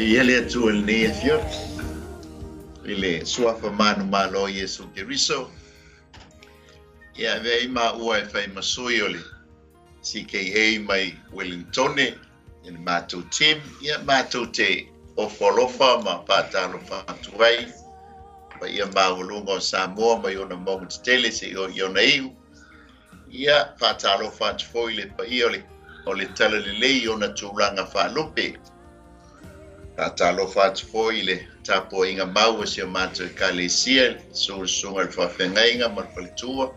Ele tu el ne fior. Ele sua famano malo Yesu Keriso. Ya vei ma ua fai masoiole. CKA mai Wellington in Mato team ya Mato te o folofa ma patalo fatuai. Pa ia maulungo Samoa mai ona moment tele se o yonaiu. Ya patalo fatufoile pa iole. Ole tala lelei ona tulanga falupe. Patalo fatufoile tapo inga mau se Mato kalesia sunga fafengainga malpalitua.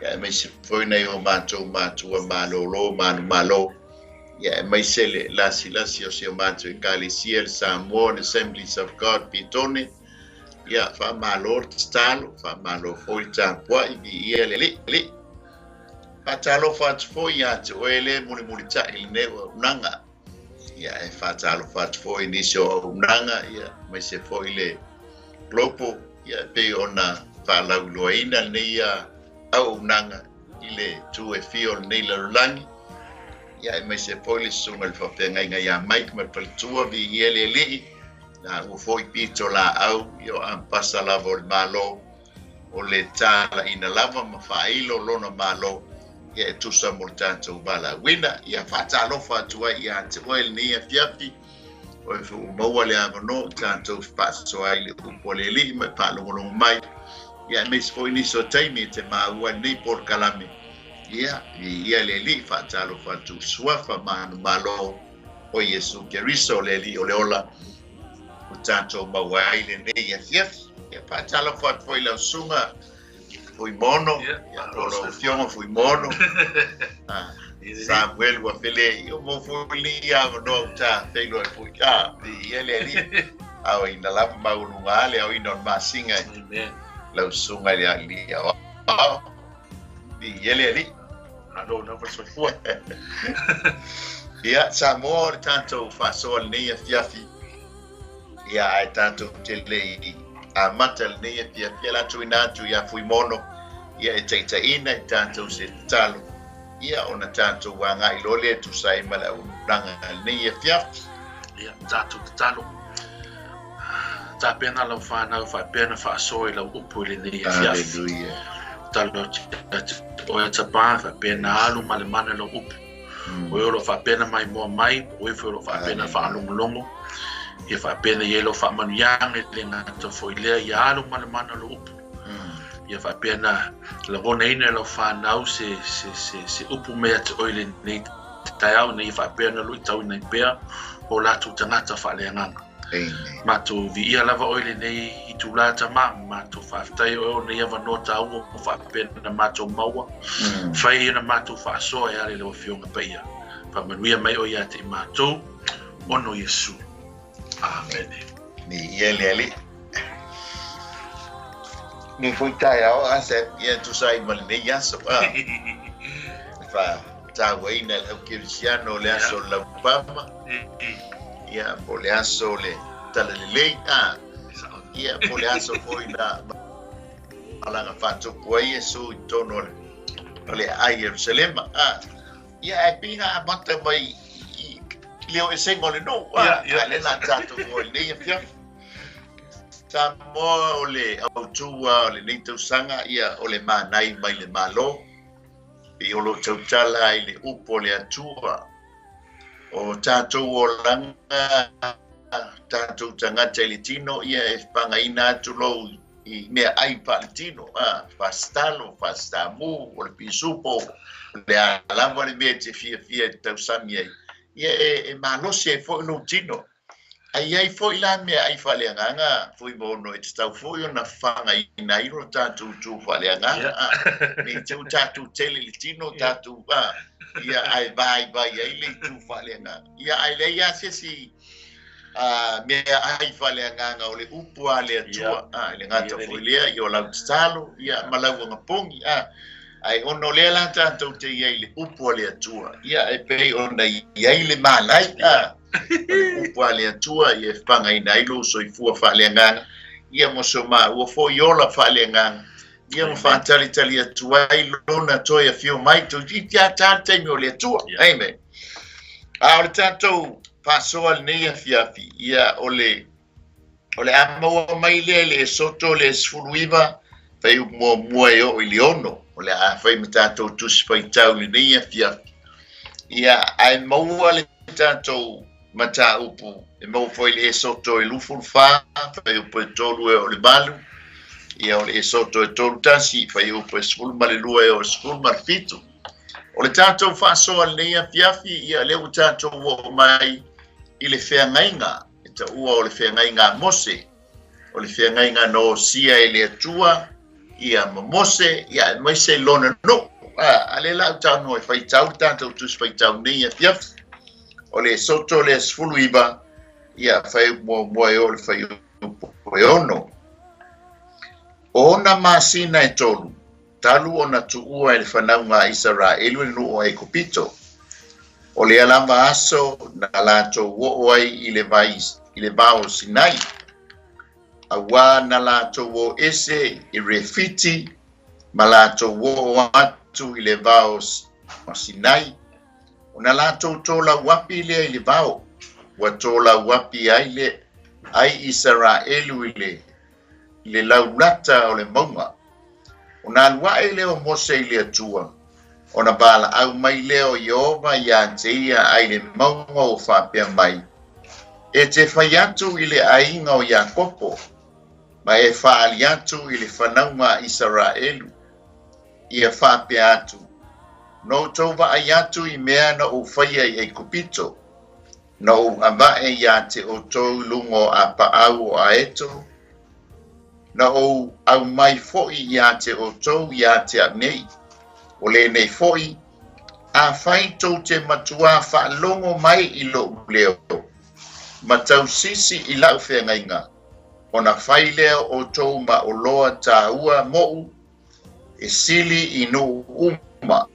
Ya mai se foi nei o Mato malolo malo. Ya mai se le lasi o se Mato kalesia Samoan Assemblies of God pitone. Ya fa malo stalo fa malo foi tapo i ele Fatalo fatufoile ya te ele muli ta ilne unanga. Ya fatalo fatufoile nisio unanga ya mai se foile glopo ya pe ona fala uloina ne ya au unanga ile tu e fio ne la langi. Ya mai se foile sungal fa penga ya Mike me paltua vi ele na u foi pito la au yo ampasa la vol malo o le tala ina lava mafailo lona malo. Ya tu samultanto bala wina ya fatalo fatua ya te oil ni ya fiapi o fu mawale abono tanto paso ai le upoleli me palo ngolo mai ya mes foi ni so taimi te ma wani por kalame ya le li fatalo fatu swafa man malo o Yesu Keriso le li oleola tanto mawale ni ya fiapi ya fatalo fatu foi la sunga FUIMAONO, ya fioma FUIMAONO. Samuel wa Afele, yo mo fuli ya no ta telo fu ka di ele ali. Au ina la ma Ulale au ina ma singa. Amen. La sunga ya ali. Di ele ali. No verse 4. Ya Samuel tanto fasol ni ya fiafi. Ya tanto tele amatal ne pia la tuina tu ya FUIMAONO ya etaita ina tanto se talo ya ona tanto wanga ilole tu sai mala unanga ne pia ya tanto talo ta pena la fana fa pena fa so ila upule ne ya haleluya talo o ya tapa fa pena alu malemana lo up o lo fa pena mai mo mai o lo fa pena fa longo ia fa pena yelo fa manuang le ngata foile ya lo malemana lo up ia fa pena la bona ina lo fa nau se upu me at oile ni taiau ni fa pena lo tau nei pea o la tu tangata fa le nganga ma tu vi ia lava oile nei i tu la tama ma tu fa tai o nei ava nota o fa pena ma tu maua fa ina ma tu fa so ya le lo fionga pea fa manuia mai o ya te ma tu ono Yesu. Amen. Ni ele ni foi taiau ase ia tu sai mal ne ya so fa ta waina el cristiano le aso la pama ya poliaso le talele ya poliaso foi na ala fatu kwa Yesu tono le ai Jerusalem ya pinga mata mai leo esengole no le la tanto foi le ya Samoa ole ATUA ole nito sanga ia ole manai mai le malo i olo tautala i le upo le ATUA o tatou o langa tatou tangata i le tino ia e pangaina atu lou i mea ai paletino fastalo fastamu o le pisupo le alama le mea te fia tausami ai ia e malosi e fo no tino ai foi la me ai faleanga FUIMAONO e tau foi na fanga ina iro tatu tu faleanga ni tatu tele litino tatu ia ai vai ai le tu faleanga ia ai le ia si me ai faleanga o le upu ale ATUA le ngata foi le io la stalo ia malawa ngapongi ai ono le la tatu te ia le upu ale ATUA ia e pe ona ia le malai upu ale ATUA ia fanga ina ilo so i fua faleanga ia mo so ma o fo yola faleanga ia mo fa tali ATUA i lona toia fio mai to ti ta te mo le ATUA amen a o tanto fasoal nei fiafi ia ole ama mai le soto le sfuluiva fai mo yo iliono ole a fai mitato tus fai tau nei fiafi ia ai mo le tato mata upu e mo foi le soto e luful fa fai upo tolu e ole balu ia ole soto e tolu tasi fai upo sful male lua e o sful marfitu ole tato fasoal nei fiafi ia le tato wo mai ile feagainga ta ua o le feagainga MOSE o le feagainga no sia ele atua ia MOSE ia mai se lona no ale la tano e fai tau tanto tu fai tau nei fiaf o le soto le sfuluiba ia fai mo o le fai ono ona masina e tolu talu ona tu ua ele fanaunga Israelu no o e kopito o le alama aso na lato wo ai ile bao Sinai awa na lato wo ese i refiti malato wo atu ile bao Sinai una lato tola wapi ile bao watola wapi ai Israelu ile laulata o le maunga una alwa ile o MOSE ile atua ona bala au mai leo Yehova ya teia aile maunga o whapea mai. E te whaiatu ile ainga o Yakopo, ma e whaaliatu ile whanaunga Israelu, ia whapea atu. No tova ayatu i mea na o whaia i kupito, na o amae ya te o tau lungo a paau o aeto, na o au mai foi ya te o tau ya te anei. O le nei foi a fai tau te matua wha longo mai i lo leo. Matau sisi i lau whengainga. O na whai leo o tau ma o loa tā ua mou e sili i no uma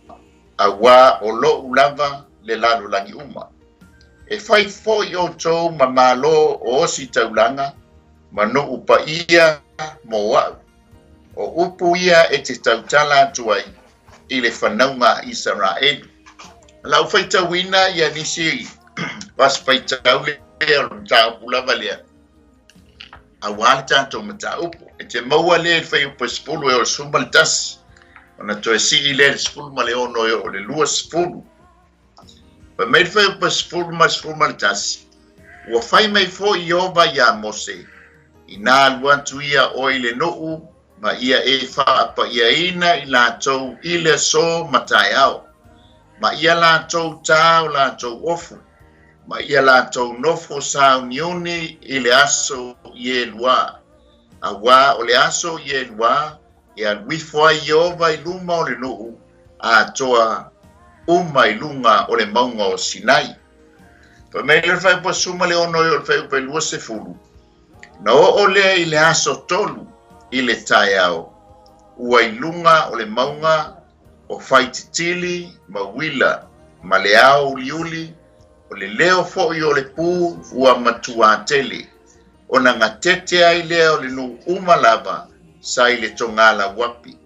a wā o lo ulava le lalo langi uma. E whai foi o tau ma malo o osi taulanga ma no upa ia mo wau. O upu ia e te tautala tuai ile whanaunga Israel. Lau whaitawina ia nisi was whaitaule o mta upu lava lea. A wale tanto mta upu. E te maua lea whai upa spulu e o sumaltas. Ona toe si lea spulu ma leono e o le lua spulu. Pa mei whai upa spulu ma spulu maltas. Ua whai mai fo i ova ia MOSE. I nā luantu ia o ile nuu ma ia e whaapa ia ina i lātou ile so matai au. Ma ia lātou tāu lātou ofu. Ma ia lātou nofo sao niuni i le aso i e lua. A wā o le aso i e lua e al wifoa i ova i luma o le nuu a toa uma i lunga o le maunga o Sinai. Pa mei le whai pa suma le ono i o le whai upa i lua se fulu. Na o lea i le aso tolu i le tai au. Ua i lunga o le maunga o whaititili ma wila ma le au liuli o le leo fo i o le pū ua matua tele. O na ngatete ai lea o le nu umalava sa i le tongala wapi.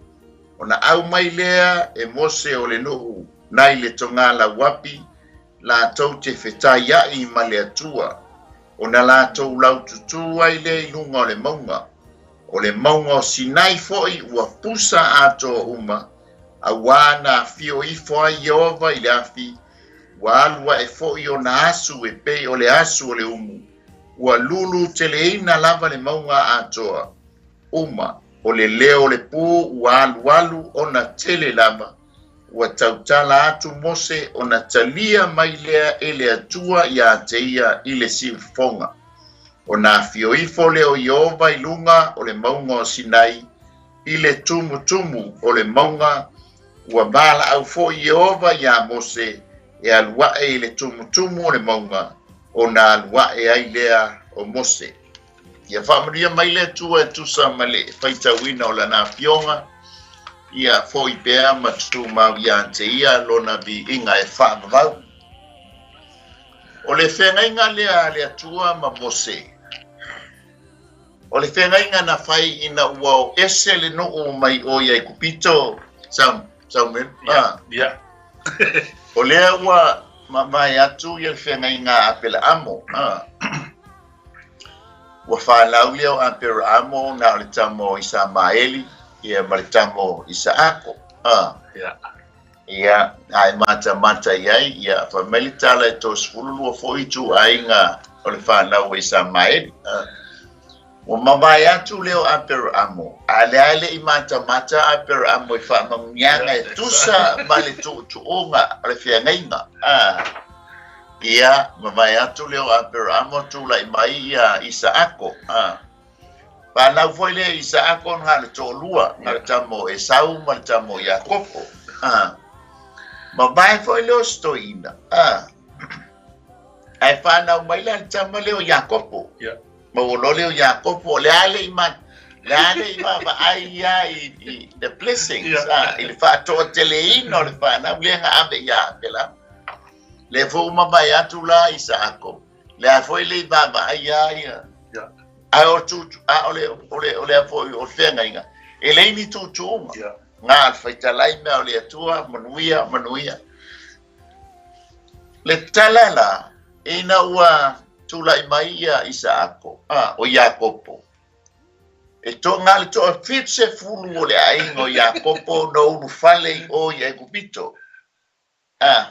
O na au mai lea e MOSE o le nuhu na i le tongala wapi la tau te whetai ai ma le atua. O na la tau lau tutu ai le ilunga o le maunga. O le maunga o Sinai foi ua pusa ato uma. A wana fio ifo ai Yehova i le afi. Wa alua e foi o na asu e pei o le asu o le umu. Ua lulu teleina lava le maunga atoa. Uma o le leo le pu ua alu o na tele lava. Ua tautala atu MOSE o na talia mai lea e le atua ia teia i le siufonga. O na fioifo leo Yehova i lunga o le maunga o Sinai i le tumu o le maunga ua bala au fo Yehova ia MOSE e aluae i le tumu o le maunga o na aluae ai lea o MOSE. Ia whamaria mai le tua e tusa ma le whaitawina o la na fionga ia fo i pea ma tutu mau ia ante ia lona vi inga e whamavau. O le whengainga lea le atua ma MOSE. O le whengainga na whai ina ua o ese le noo mai o ia i kupito. Sao men? Yeah. O lea ua mai atu ia FEAGAIGA Afele amo ua whalau leo Afele amo na o le tamo isa maeli ia ma le tamo isa ako ia ai mata iai ia whameli tala e tos fululu o foitu ainga o le whanau isa maeli ua mawai atu leo Afele amo ale I mata Afele amo I whamangianga e tusa ma le tuunga o le FEAGAIGA ia mawai atu leo Afele amo tula I mai ia isa ako whanau foi lea isa ako nga le tōlua nga le tamo e sau ma le tamo Iakopo mawai foi leo stoina ai whanau mai le tamo leo Iakopo ma ulo leo Iakopo le ale I ma ai ia I the blessings I le whatoa tele ino le whanau le nga ave ia pela le fo mawai atu la isa ako le a foi le ai ia ai o tu ole foi o FEAGAIGA e le ni tu nga faitalai me ole atua manuia le talala ina ua tula I mai ia isa ako o Iakopo e to nga le to fitse fulu ole ainga o Iakopo no unu fale o Egupito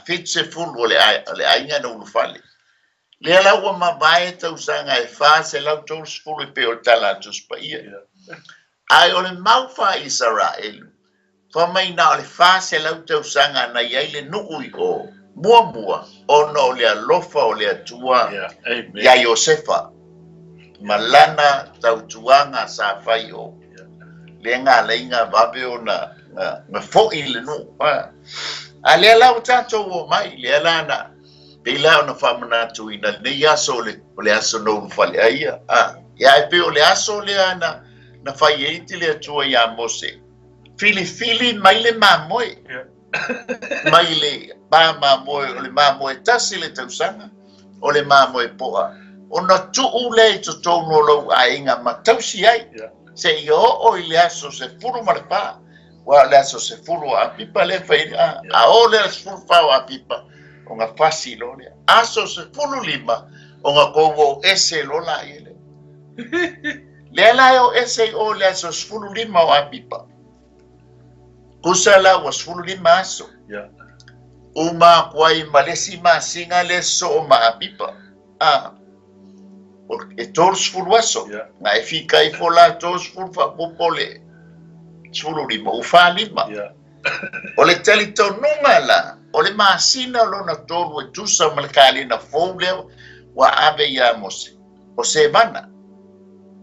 fitse fulu ole ainga no unu fale le ala ua mawai tau sanga e wha se lau tau sfulu pe o tala tus pa ia ai ole mau wha Israelu wha mai na ole wha se lau tau sanga na iai le nukui o mua ono le alofa o le atua ia Iosefa malana tau tuanga sa whai o le ngā leinga wabe o na fo'i le nu a le ala o tatou o mai le ala na Pila ona whamana tu ina nei aso le aso no fale aia ia e pe o le aso le ana na whai eiti le atua ia MOSE fili mai le mamoe mai le mamoe o le mamoe tasi le tausanga o le mamoe poa ona tuu le I to tono lau a inga matausi ai se I o I le aso se furu marapa wa le aso se furu a pipa le whai a o le aso furu whao a pipa o nga fasi lo le aso se fulu lima o nga kowo ese lo la ele le ala o ese o le aso se fulu lima o apipa kusala was fulu lima aso uma kwai malesi ma singa le so o ma apipa e tors fulu aso nga e fika I fola tors fulu fa popole fulu lima ufa lima o le tali tau nunga la o le masina lona tolu e tusa malakali na foule wa ave ia MOSE o se mana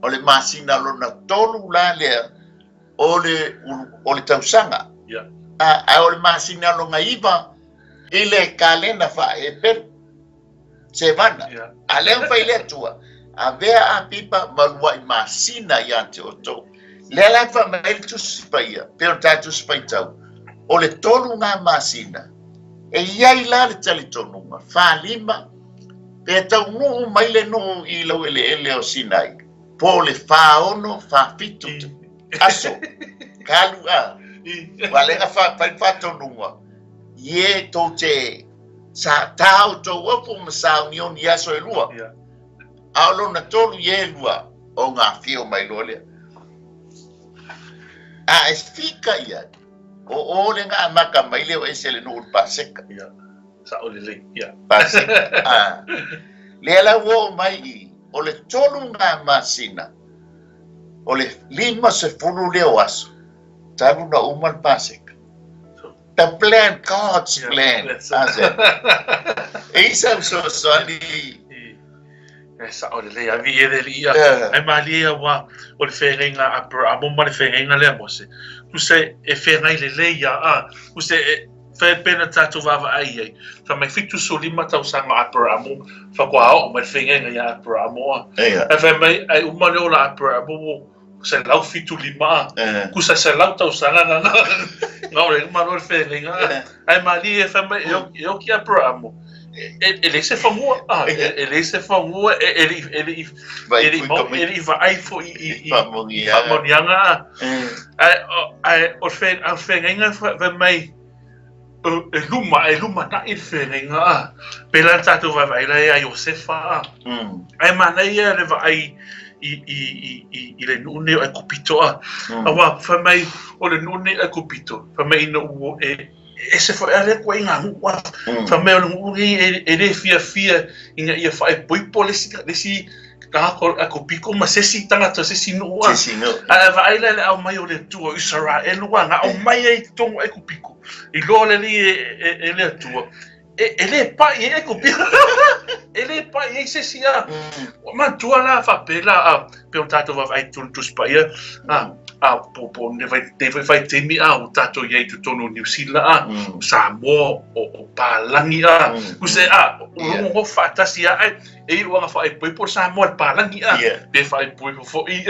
o le masina lona tolu la le o le tausanga a o le masina longa iva ile kalena fa e per se mana a le fa ile tua a vea a pipa malua I masina ia te oto le la fa mai tu spaia per tatu spaitau o le tolu ngā masina e iai la le tali tonunga whalima pe tau nuu mai le nuu I lau ele o Sinai po le whaono whafitu aso kalu walenga whatonunga ie tau te sa tau tau wapu masau ni oni aso e lua aulo na tolu ie lua o ngā fio mai lolea e fika ia o le nga maka mai leo e se le nuu paseka sa o le paseka le ala wo mai o le tolu nga masina o le lima se fulu leo aso talu na umal paseka the plan God's plan e isa so ali sa o le avi e le ia ai malia wa o le FEAGAIGA a mo le FEAGAIGA le MOSE kuse e FEAGAI le ia kuse fa pena tatu vava ai fa mai fitu so lima tau sanga a mo fa kwa o mai FEAGAIGA ia a mo fa mai ai uma le ola a mo se lau fitu lima kusa se lau tau sanga nga o le uma le FEAGAIGA ai malia fa mai yo ki a mo ele se famua ele se famua ele vai fo I famonianga ai o FEAGAIGA vai mai luma na I whenenga pela tātou vai lai a Iosefa ai mana ia le vai I le nune ai kupito awa whamai o le nune ai kupito whamai ina uo e se foi ale ko inga ngua whamai o le nune e le fia inga ia whae poipo le si ka ko kupiko ma se si tangata se si nua a vai le au mai o le tua Israel nga au mai ai tongo ai kupiko I lo le li e le tua ele pa e kupiko ele pa e se si ma tua la fa pela pe o tato va vai tu spaia po ne vai temi o tato ye tu tonu New Zealand sa mo o palangi ku se o mo fata si e o nga fa e po sa mo palangi pe fa e po fo I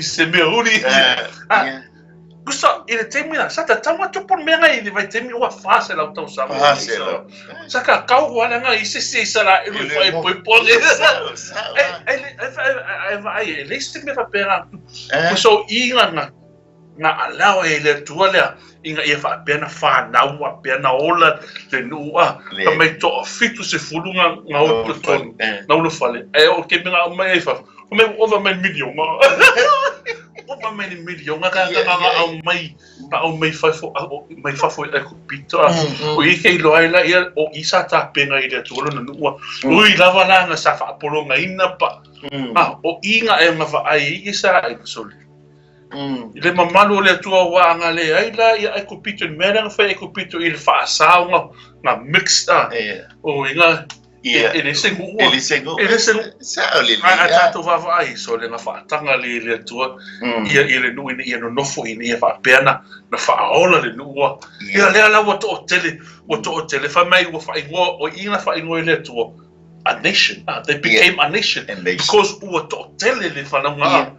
se me uri Gusto, ele temi na sa tama tu pon me ngai vai temi o fase la tau sa sa ka kau wana nga I se sala e fa e po ele se me fa pera so inga na alao e le tua lea inga ia fa pena fa na wa pena ola te nua ka mai to fitu se fulunga nga o to na ulo fale e o ke me nga mai fa o me over man million Opa meni million ka au mai pa au mai fa fo e kupito o I ke lo ai la ia o isa ta pena I le tolo na nua ui lava la nga sa fa polonga ina pa o inga e nga fa ai isa ai soli le mamalo le tua wa nga le ai la ia e kupito mera fa e kupito I le fa sa nga mixed o inga ele sengu sa o le tato va vai so le nga fa tanga le tua ia le nu ia no nofo ia fa pena na fa ola le nu ia le ala wo to tele fa mai wo fa ingo o ina fa ingo le tua a nation they became a nation because wo to tele le fa na nga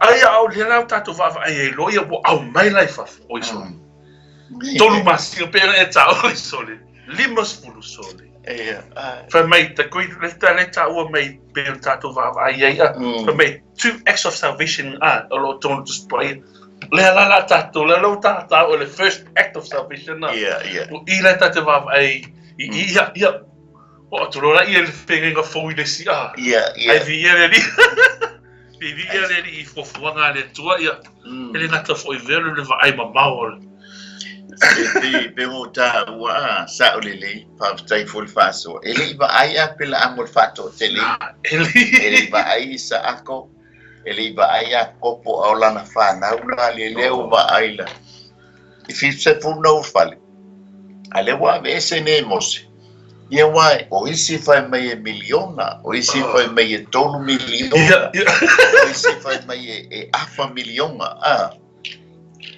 ai au le la tato va vai lo ia wo au mai lai fa o iso tolu mas pena e ta o iso le limos pulu sole for me, the great letter or may be on tattoo for me, 2 acts of salvation a lot don't display. La tattoo, or the first act of salvation. I let that have what to roll a thing of full this year. I've already for one to it not for a very I'm a mouth. Be mota wa sa olele pa tai full faso ele ba aya pela amol fato tele ele ba ai sa ako ele ba aya kopo ola na fa na ula leo ba aila if you se fu no fale ale wa vese ne MOSE ye wa o isi fa mai miliona o isi fa mai tonu miliona o isi fa mai e afa miliona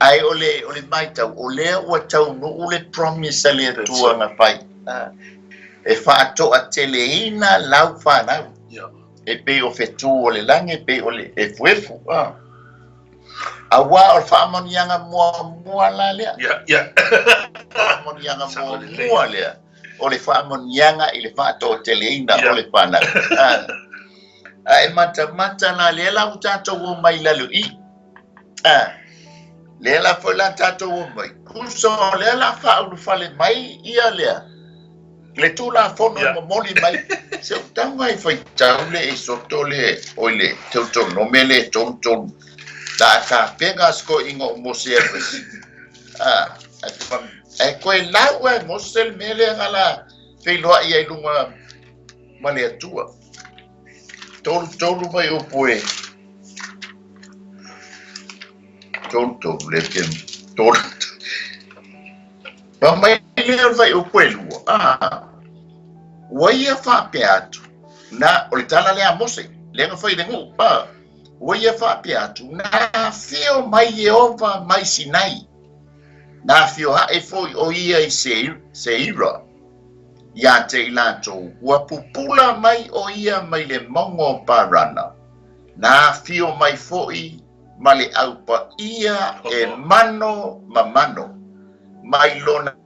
ai ole mai tau ole o tau no ole promise ale tua na pai e fa to a teleina lau fa na e pe o fetu ole lange pe ole e fuefu a wa o fa mon yanga mo la le mon yanga mo le ole fa mon yanga ile fa to teleina ole pa na ai mata na le la utato wo mai la lu I Lela foi la tato mai. Kuso lela fa u fale mai ia lea. Le tu la fono mo moli mai. Se tanga I foi taule e sotole oile teuto no mele tonton. Da ka pega sko ingo MOSE. E ko la wa MOSE mele ngala feloa ia lunga male atua. Tolu mai o poe. Tonto leken tonto ba mai le vai o kwelu wa ia fa peatu na o tala le MOSE le nga foi de ngu wa ia fa peatu na fio mai Jehova mai Sinai na fio ha e foi o ia I seira ya te ilato wa pupula mai o ia mai le mongo parana na fio mai foi male au pa ia e mano mamano mai lona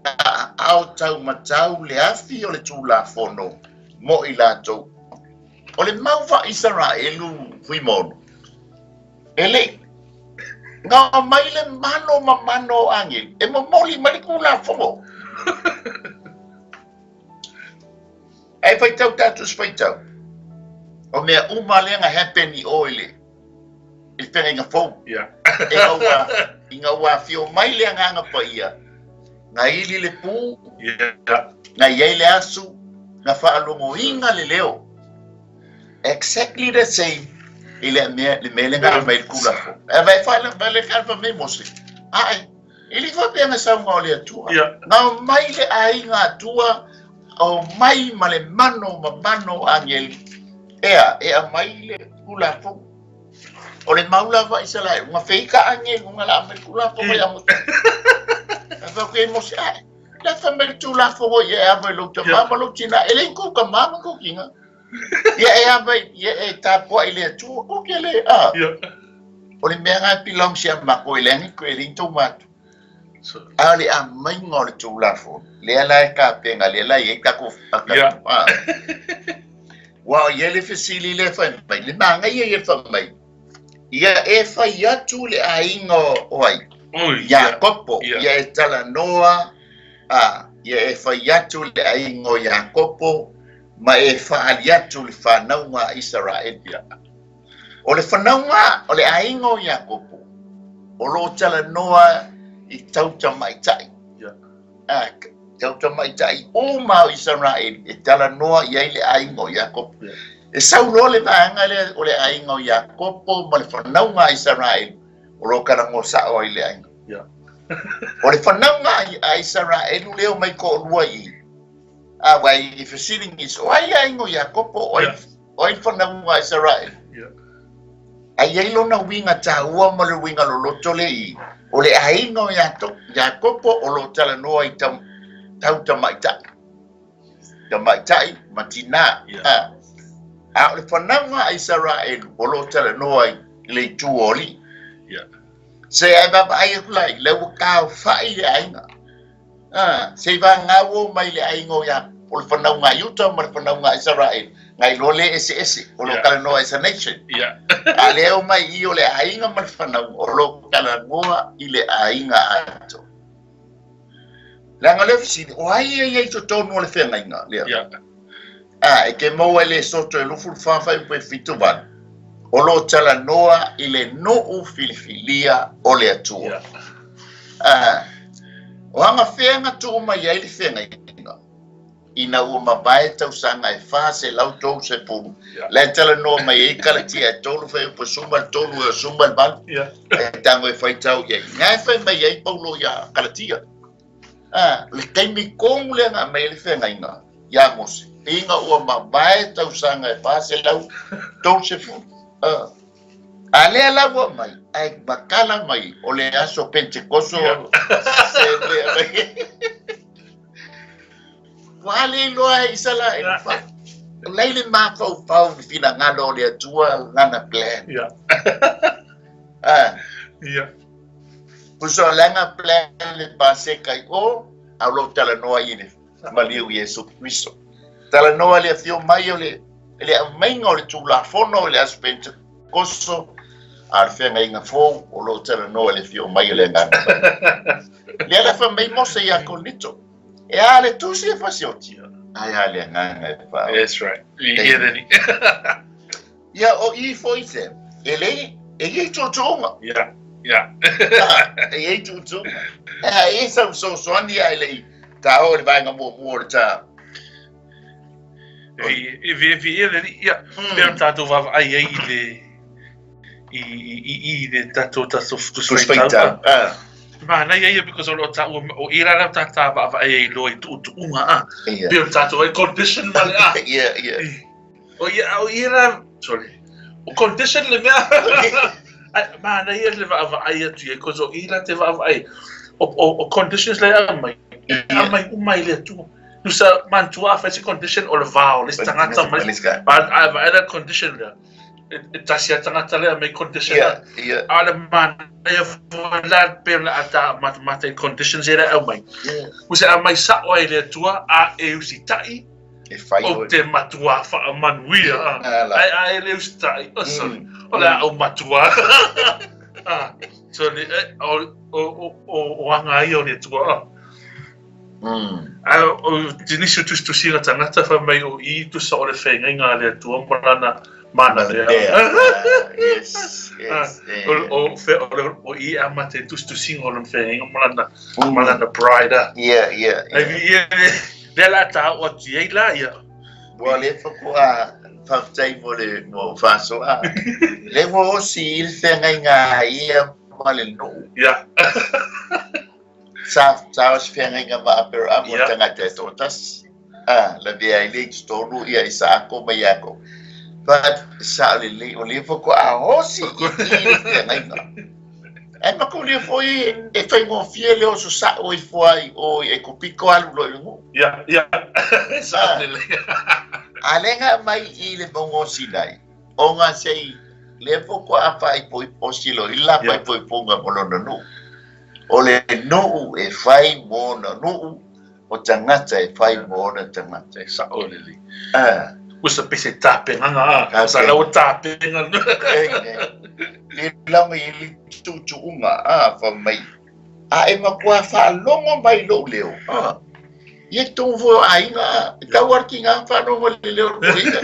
au tau matau le afi o le tula fono mo I lato o le mauva Israelu FUIMAONO ele nga mai le mano mamano angel e mo moli mai kula fono Ai faitau tatus faitau. O mea umalenga happen I oile. I pere inga fau. Yeah. Inga wa fio mai le nganga pa ia. Nga ili le pu. Yeah. Nga iei le asu. Nga whaalongo inga le leo. Exactly the same. Ile me le nganga mai kula fo. E vai le kalpa me MOSE. Ai. Ili fa pena sa nga le atua. Nga mai le ainga atua. O mai male mano angel. Ea mai le kula fo. O le maula va isala unha feika ange unha la me kula fo ya mo. Fa ke MOSE ai. La fa me tula fo ya ba lo tama lo tina ele ko ka mama ko kinga. Ya ba ya ta po ile tu ko ke le a. O le mea pilong sia ma ko ile ni ko ele tomato. Ali a mai ngol tula fo. Le ala ka penga le la ye ka ko. Wa ye le fisili le fa mai le manga ye fa mai. Ia e fai atu le aingo oi. Ya kopo. Ia e tala noa. Ia e fai atu le aingo ya kopo. Ma e faali atu le whanaunga Israel. O le whanaunga o le aingo ya kopo. O lo tala noa I tauta maitai. Tauta maitai. O mau Israel. E tala noa ia le aingo ya kopo. E saulo le maanga le o le ainga o Iakopo ma le whanaunga Israel o lo karangosa o le ainga. O le whanaunga a Israel leo mai ko lua I. Wai I fasiling is o ai ainga o Iakopo o I whanaunga Israel. Ai eilo na winga taua ma le winga lo loto le I. O le ainga o Iakopo o lo tala noa I tauta maitai. Tamaitai matina. A le whanaunga Israel o lo tala noa le tuoli. Se ai baba ai kulai le wakao fai le ainga. Se va ngawo mai le ainga ya o le whanaunga Utah ma le whanaunga Israel. Ngai lo le ese o lo kala noa is a nation. A leo mai I o le ainga ma le whanaunga o lo kala noa I le ainga ato. Langa le fisi o ai to tonu le whenga lea. E ke maua le soto e lufu whawhai ue fituwan. O lo tala noa I le noo filifilia o le atua. O hanga whenga tu mai ai le whenga inga. Ina ua mabae tau sanga e wha se lau tau se pulu. Le tala noa mai e kalatia e tolu whai upa sumbal tolu e sumbal balu. E tango e whai tau iai. Ngai whai mai ai paulo ia kalatia. Le kaimi kongu le nga mai le whenga inga. Ia MOSE. Inga ua mabae tau sanga e pase lau tau se fu. A lea lau mai, ai makala mai, o le aso Pentecoso. Se lea mai. Wale loa isala e fa. Leile ma fau ni fina ngalo le atua ngana plan. Puso langa plan le pase kai o, au lo tala noa ine. Maliu Yesu Cristo. Tala noa le fio mai o le mainga o le tula fono o le aspente koso al whenga inga fōu o lo tala noa le fio mai o le ngana. Le ala wha mai MOSE ia konito. E a le tusi e whasi o tia. Ai a le ngana e wha. That's right. Ieri. Ia o I fo I se. E i tutunga. E i tutunga. E sa soani ai le ta o le vainga mo le ta. E vi ia per tato va ai le tato suspeita. Ma na ia because o ta o ira la ta va ai lo tu uma per tato e condition mal o ira sorry o condition le ma na ia le va ai tu e cosa ira te va ai o conditions le mai le tu Nusa mantua faz condition or vow list tangata but I've other condition there it tasia tangata le mai condition ala man if that per ata mathematical conditions era au mai usa mai sa o ile tua a e usitai e fai o te matua fa manuia ai le usitai ola o matua so o anga io le tua O tinisi tustusinga tangata whamai o I tusa o le whenga le atua marana mana lea. Yes. O I amate tustusinga o le whenga marana bride. Yeah. Le la ta o tia la ia. Wa le whakua whaftai mo whasoa. Le mo si il whenga ia male no. Yeah. Sa whenga ma pero amo tangata totas. La via ile stonu ia isa ako mai ako. But sa le o le whakua hosi il whenga. E makuli foi e fai mo fiele o sa o foi o e kopiko alu lo. Yeah. Sa le. Alenga mai I le bongo sinai. O nga sei le foko a fai poi posilo ila fai poi ponga molona no. O le no e fai mona no. O tangata e fai mona tangata e sa o le. Usa pese tape nga sa la o tape nga. Le lama I tu unga fa mai. A e makua fa longo mai lo leo. Ia tō fo ainga, tau arki ngā whanonga le leo roina.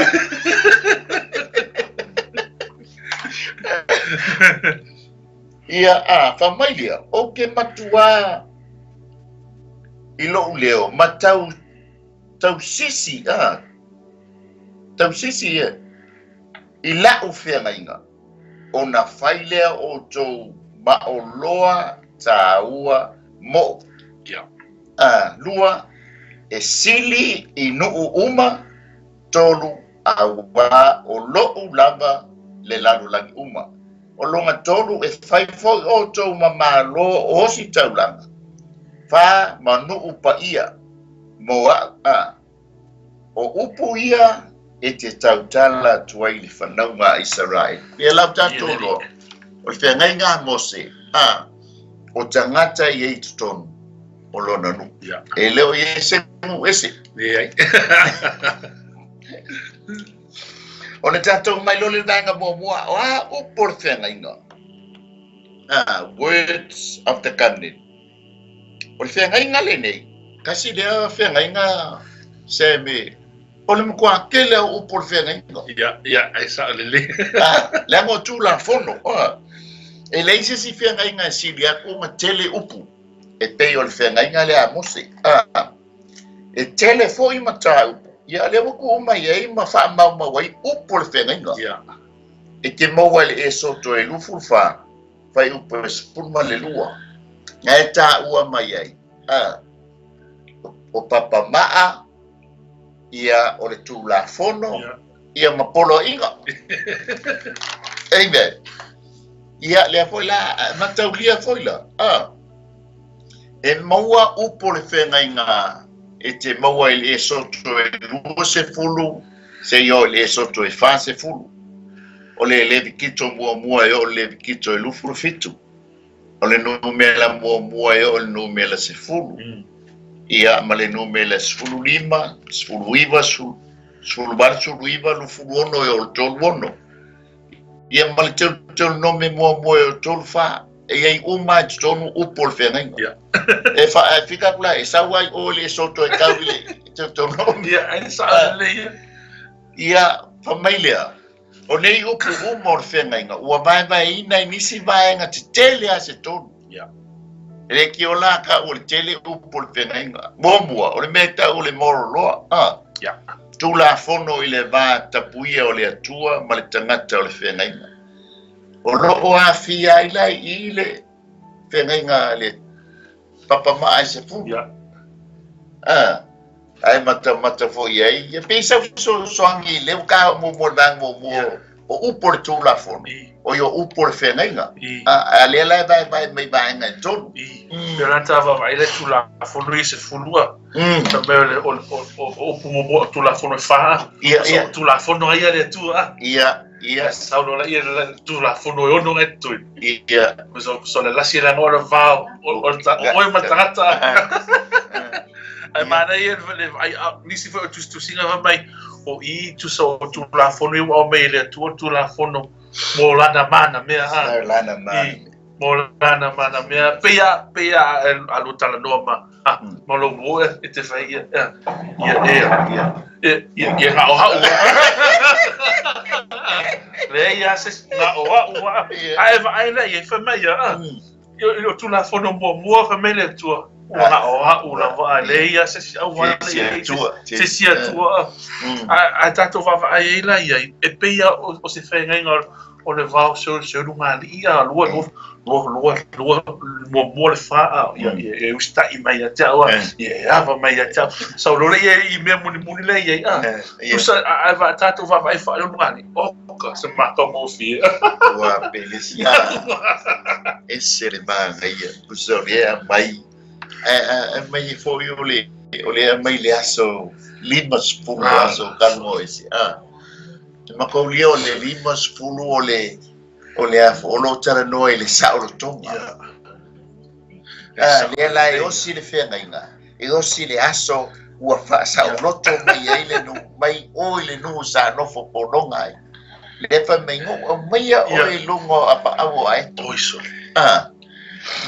Ia whamai lea, o ke matua I lo leo, ma tau sisi, tau sisi I lau whenga inga. O na whai lea o tō maoloa tā ua mo. Lua, e sili I nuu uma tolu a wa o loo lava le lalu lagi uma. O longa tolu e fai foi o tau mamalo o si taulanga. Fa ma nuu pa ia moa o upu ia e te tautala tuai li whanaunga Israel. E lau tātolo o te ngai ngā MOSE o tangata I e tutonu. O lona nu. E leo I ese mu ese. O ne tātou mai lole nanga mua o por whenga inga. Words of the cabinet. O le whenga inga le nei. Kasi lea whenga inga se me. O le mkua kele o por whenga inga. Ia, ai sa le le. Lea mo tu la fono. E le ise si whenga inga si lia kuma tele upu. E pei o le whenga inga le a MOSE. E tele fo I matau. Ia le waku uma I ma wha mauma wai upo le whenga inga. E ke maua le e soto e lufu wha. Whai upo e spurma le lua. Nga e tā ua mai ai. O papa maa. Ia o le tū la fono. Ia mapolo inga. Amen. Ia le foi la matau lia foi la. E maua upo le whenga inga e te maua I le soto e lua se fulu, se yo le soto e wha se fulu. O le levi kito mua e o le levi kito e lufuru fitu. O le numela mua e o le numela se fulu. Ia ma le numela se fulu lima, se fulu iwa, se fulu bar, se fulu iwa, lufuru ono e o le tolu ono. Ia ma le tolu nome mua e o tolu wha. E ai uma tonu upo le whenga inga. E whika kula e sawai o le soto e tau le tono. Ia, ai sa le. Ia, whamailea. O nei upo uma o le whenga inga. Ua vai ina I nisi vai inga te tele a se tonu. E le ki o la ka o le tele upo le whenga inga. Mua, o le meta o le moro loa. Tu la fono I le va tapuia o le atua ma le tangata o le whenga inga. O roo a fia I lai I le whenga inga le papa maa se fu. Ai mata fo iai. Ia pesa soangi leu ka mo o upo le tū la fono. O yo upo le whenga inga. A le lai vai mai inga tonu. Pera tava vai le tū la fono I se fulua. Ta mea le o upo mo tū la fono e wha. Tū la fono aia le tua. Ia saulo la ia tu la fono e ono e tu ia so le lasi la ngora va o matata ai mana ia le ai nisi foi tu singa va mai o I tu so tu la fono o me le tu la fono mo lana mana mea lana mana mo lana mana mea pea a luta la noma malo mo e te fai ia nga o hau le ia se nga o hau ai va ai la ia fa mai io tu la fono mo fa mai le tua nga o hau la va le ia se au va se sia tua a tato va ai la ia e pe ia o se fai nga o le vao se lunga ia lua mo le fa e usta i mai ata wa e ava mai ata so lo le i me muni le ia usa ava tato va vai fa lunga ni o ka se ma ka mo fi wa belesia esse le banga ia usa ria mai mai fo yo le mai le aso limas fu aso calmo esse ma ko lio le limas fulu o le afolo tara no le saolo tonga le la e osi le fenga e osi le aso ua fa saolo tonga ia ile no mai o ile no sa no fo pononga le fa mengo o mai o e lungo apa au ai oiso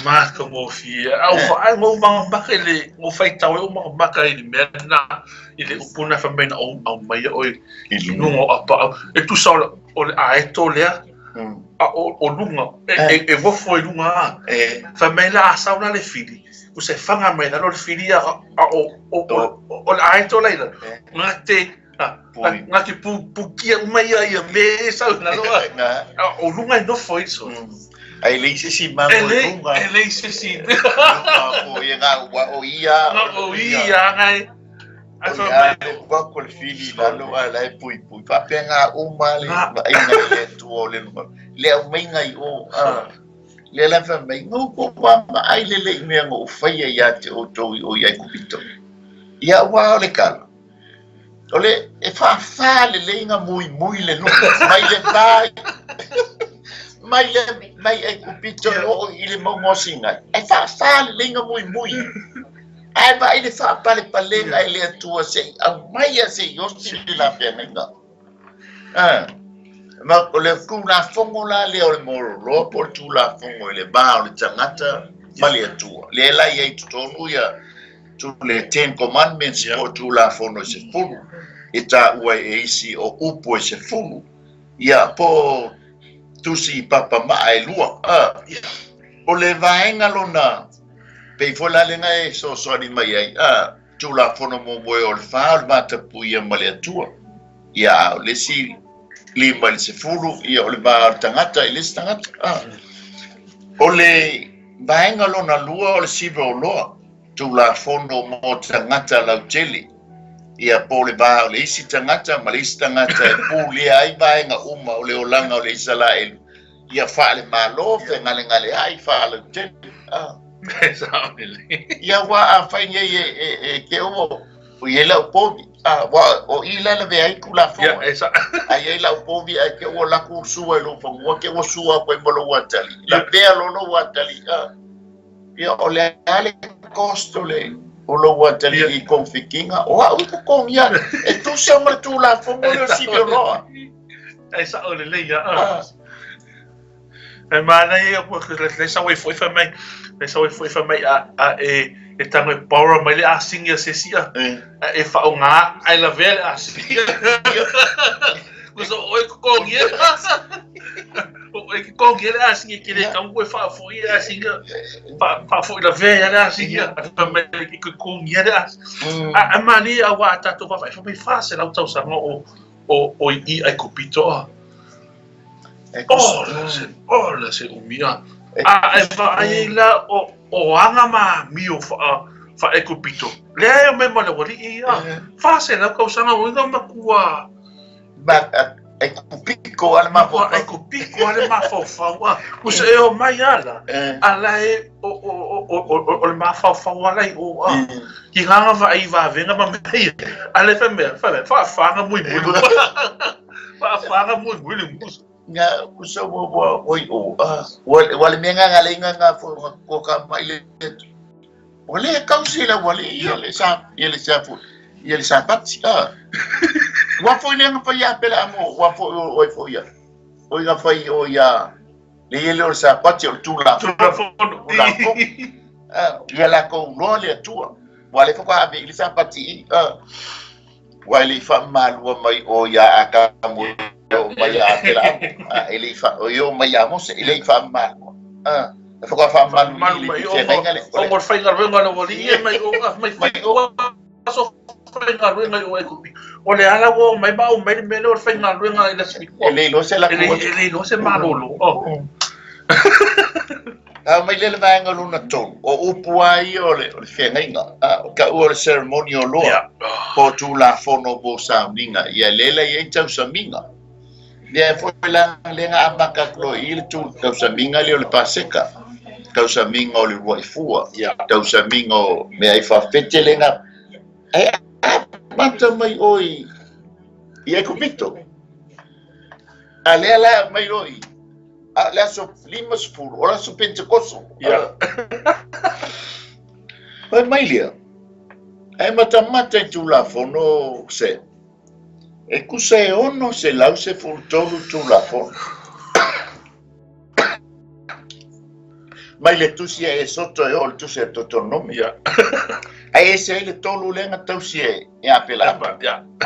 ma ka mo fi au fa mo ma le mo fai tau o ma ka i mena ile upuna fa mena o mai o i lungo apa e tu sa o a eto le o lunga e vo foi lunga fa mena sa una le fili o se fanga mena lo le fili o a eto le ngate ngati pu kia mai ia me sa na lo o lunga no foi so ai le si mango lunga le si o ia o ia ngai wa ko fili la lo ala pui pa penga uma le ai na tu o le o menga i o le la fa mai no ko wa ai le me ngo fai ya te o to o ia kupito ia wa le kala ole e fa le nga muy le no mai le tai mai e kupito o ile mo singa e fa le nga muy ai vai le fa pale ai le tua se mai se yo si la penga ma o le kuna fongo la le o moro lo por tu la fongo le ba o le tangata mali atua le la ye tonu ya tu le 10 commandments por tu la fongo se fulu ita ua eisi o upo se fulu ya po tu si papa mai lua o le vaenga lona pe fola le ngai so ni mai ai tu la fongo mo o le fa ma te puia mali atua ya le si lima le se fulu ia o le ba tangata i le tangata o le vaenga lona lua o le siva o loa tu la fondo mo tangata lau tele ia po le ba o le isi tangata ma le isi tangata e pu le ai vaenga uma o le olanga o le isala elu ia fa le malo fe ngale ai fa le tele ia wa a fa nye e ke o iela o povi wa o ila le ai kula fo ai la o povi ai ke o la ku sua lo fo mo ke o sua ko mo lo watali la bea lo watali ia o le ale costo le o lo watali i konfikinga o a ko mia e tu se mo tu la fo mo lo si lo esa o le ya e mana ia ko le sa foi fa mai e tango e power mai le asinga se sia e fa nga ai la ver asinga kuso oi ko ngie o ko ngie asinga que le tango e fa foi asinga fa foi la ver asinga fa mai ko ngie a mani a wa tato fa mai fácil au tau sa o i ai kupito la se umia e fa ai la o anga ma mio fa ekupito le o me mole wali ia fa se la ko sana o nga makua ba ekupiko ala ma fa wa o se o mai ala e o ma fa wala i o ki nga va ai va venga ma mai ale fa nga muy fa nga uso wo wale menga ngalenga nga fo ko ka mai wale kausila wale ile sa pati wa fo ile nga fa ya pela amo wa fo o ya o nga fa o ya le ile sa pati o tu la ia la ko lo le atua wale fa ka be lisa pati wale fa malua mai o ya aka mo mai a pela ele fa o yo mai a MOSE ele fa malua fa ka fa malua mai o mo fa ngar venga no boli mai o mai o so fa ngar venga o ko o le ala wo mai ba o mai me no fa ngar venga ile spi ele lo se la ele lo se malolo mai le vai ngalu na tol o upuai o le whengainga ka ua le ceremony o loa po tu la fono bo sa minga ia lela ia tau sa minga ia foi la lenga amaka klo il tu tau sa minga le o le paseka tau sa minga o le waifua tau sa minga o me ai fa fete lenga ai mata mai oi ia kupito alela mai oi la so limas fur ora so pentecoso Ai mai lia ai mata tu la fono se e kusa e ono se lau se furtolu tu la fono mai le tusia e soto e ol tu se totonomi ai ese le tolu lenga tausie e apela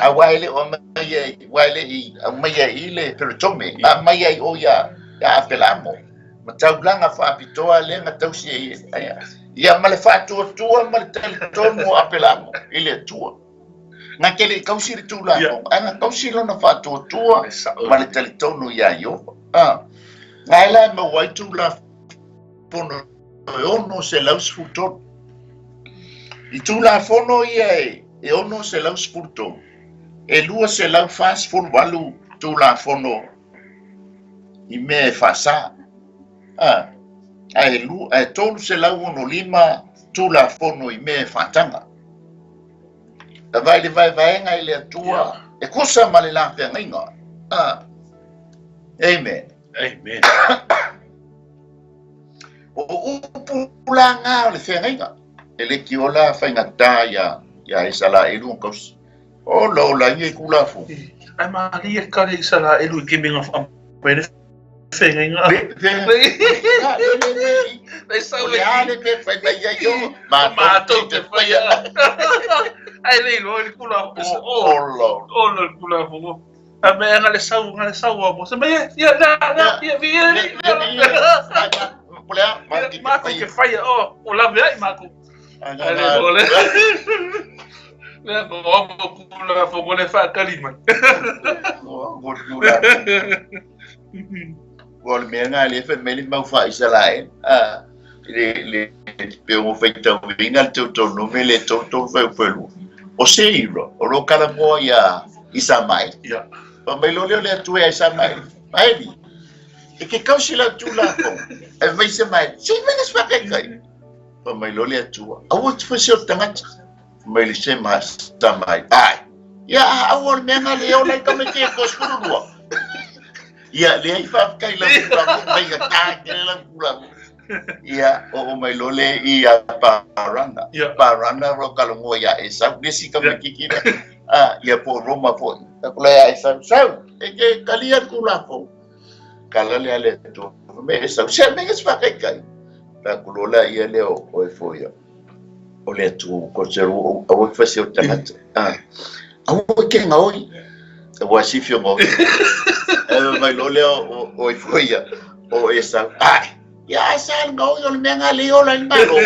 a waile o mai waile i mai ile pertome a mai o ya apelamo matau langa fa pitoa lenga tausie ia male fa tua male tonu apelamo ile tua ngakele kausi tu la ana kausi lona fa tua male tonu ya yo ngaila mo wai tu la pono ono se laus futo i tu la fono ia e ono se laus futo e lua se lau fast food walu tu la fono i me fasa ai lu ai tolu se lau ono lima tu la fono i me fatanga vai ngai le tua e kusa male la penga amen o upulanga le penga ele kiola faingata ya isala elu kos o lo la ngi kula fu ai ma li e kare isala elu giving of pere fenga nei sa le pe fa ya yo ma to te fa ya ai le lo el kula o lo kula fu a me ngale sau mo se me ya vi ma ke fa ya o la ve ai ma ko le mo kula fu le fa kalima Gol menga le fe meli mau fa isalae le pe o feita winga to no mele to fe pelu o seiro o lo kala mo ya isamai pa mai lo le tu ya isamai ai e ke kausi la tu la ko e vai se mai si menes fa kai pa mai lo le tu a o tu fa se tangat mai le se mas tamai ai ya a o menga le o la ka me ke ko skuru ia le ai fa kai la mai ga ta ke la kula ia o mai lole ia parana ro kalongo ia esa desi ka kiki ia po roma po kula ia esa sau e ke kalia kula po kala le ale to me esa se me es fa kai ta kulola ia le o e foia o le tu ko zeru o fa se o tanat o ke ngoi o asifio mo mai lole o foia o esa ai ya sal ngau yo menga leo la malo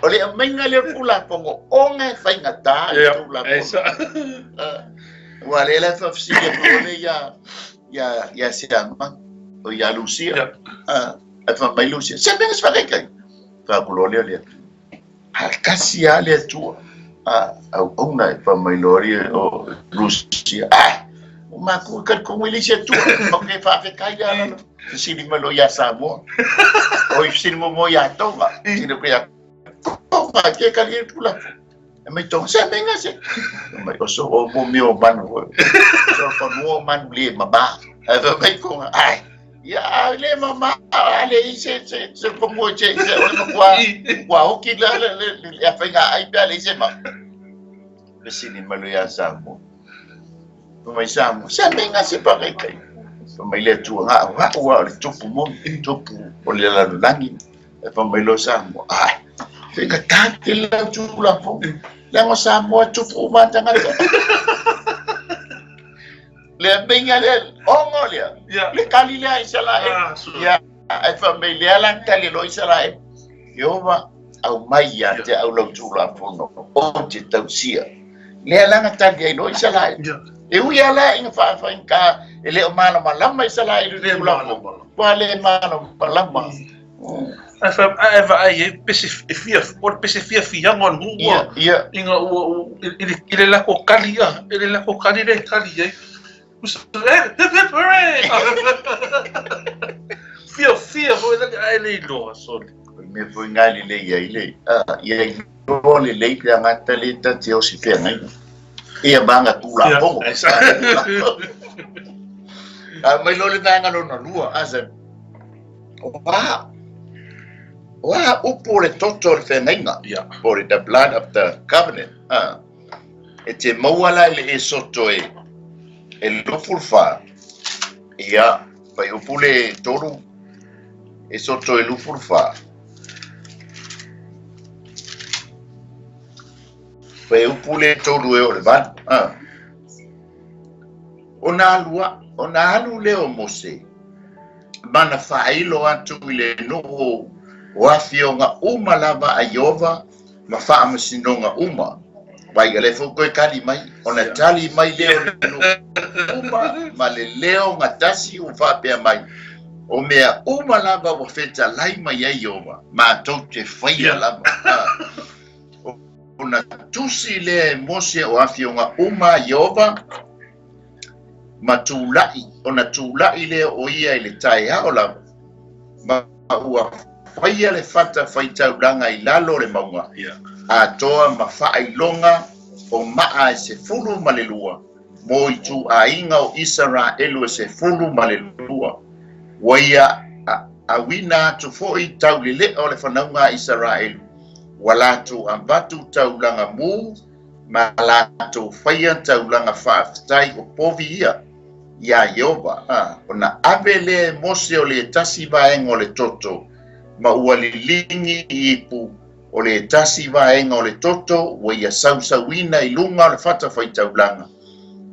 ole menga le pula pongo onge faingata tu la esa wale la fafsi ole ya siama o ya lucia fa mai lucia se ben sfa kai fa kulole le casi ale tu au una fa mai lori o lucia ma ku kan ko wili se tu o ke fa fe kai ya si ni malo ya samo o si ni mo ya to ba si ni ko ya ko ma ke kali pula me to se venga se me so o mo mi o man so ko no man bli ma ba ava me ko ai ya le mama ale se ko mo che o kwa o ki la ya fe ga ai ba le se ma si ni malo ya samo mai samo se venga se pa kai mai le tu nga wa le tupu mo tupu o le la langi e fa mai lo sa mo ai fica tanto le tu la fo le ngo sa mo tupu ma tanga le benga le ongo le kali le isala ya e fa mai le la kali lo isala Yehova au mai ya te au lo tu la fo no o te tausia le la ngata dia no isala e uia la inga fa inka ele o mana malama isala i le ulamo pa le mana malama eva ai pesifia por pesifia fiango ngua inga ile la kokalia ile la kokali le kali fia foi da ele lo so me foi ngali le ile ia le ngata le ta te o si fia ngai ia banga tula pongo mai lo le tanga no na lua asa wa upo le toto le fenga for the blood of the covenant e mawala le soto e lo furfa ia pai upo le toru e soto e lo furfa pai upo le toru e o le van ona alu leo MOSE mana failo atu ile no wafionga uma lava ayova mafa masinonga uma vai gale foko kali mai ona tali mai leo no uma maleleo ngatasi ufa pe mai o mea uma lava wafeta lai mai ayova ma tote faya lava ona tusi le MOSE o afionga uma ayova matulai ona tulai le o ia ile tai ha ola ma ua faia le fata faita udanga i lalo le maunga a toa ma fai longa o maa se fulu malelua mo i tu a inga o Israel se fulu malelua waia a wina tu fo i tau le o le whanaunga Israel wala tu ambatu taulanga mu ma la tu faia taulanga whaafitai o povi ia ya Yehova ona Afele MOSE o le tasi vaenga o le toto ma ua lilingi ipu o le tasi vaenga o le toto wa ia sausauina i lunga o le fata faitaulanga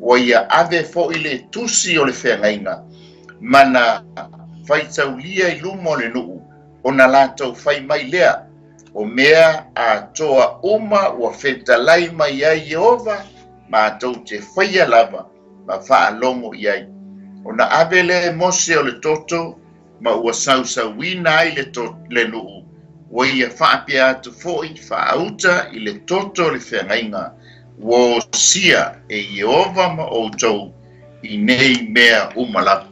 wa ia ave fo i le tusi o le whengainga mana faitaulia i lunga o le nuu ona lātou fai mai lea o mea a toa uma ua fetalai mai ai Yehova ma tau te whaia lava ma faa longo iai. Ona Afele MOSE o le toto ma ua sausauina ai le nuu. Wa ia faa pia atu foi faa auta i le toto le whengainga. Wo sia e Yehova ma outou i nei mea umala.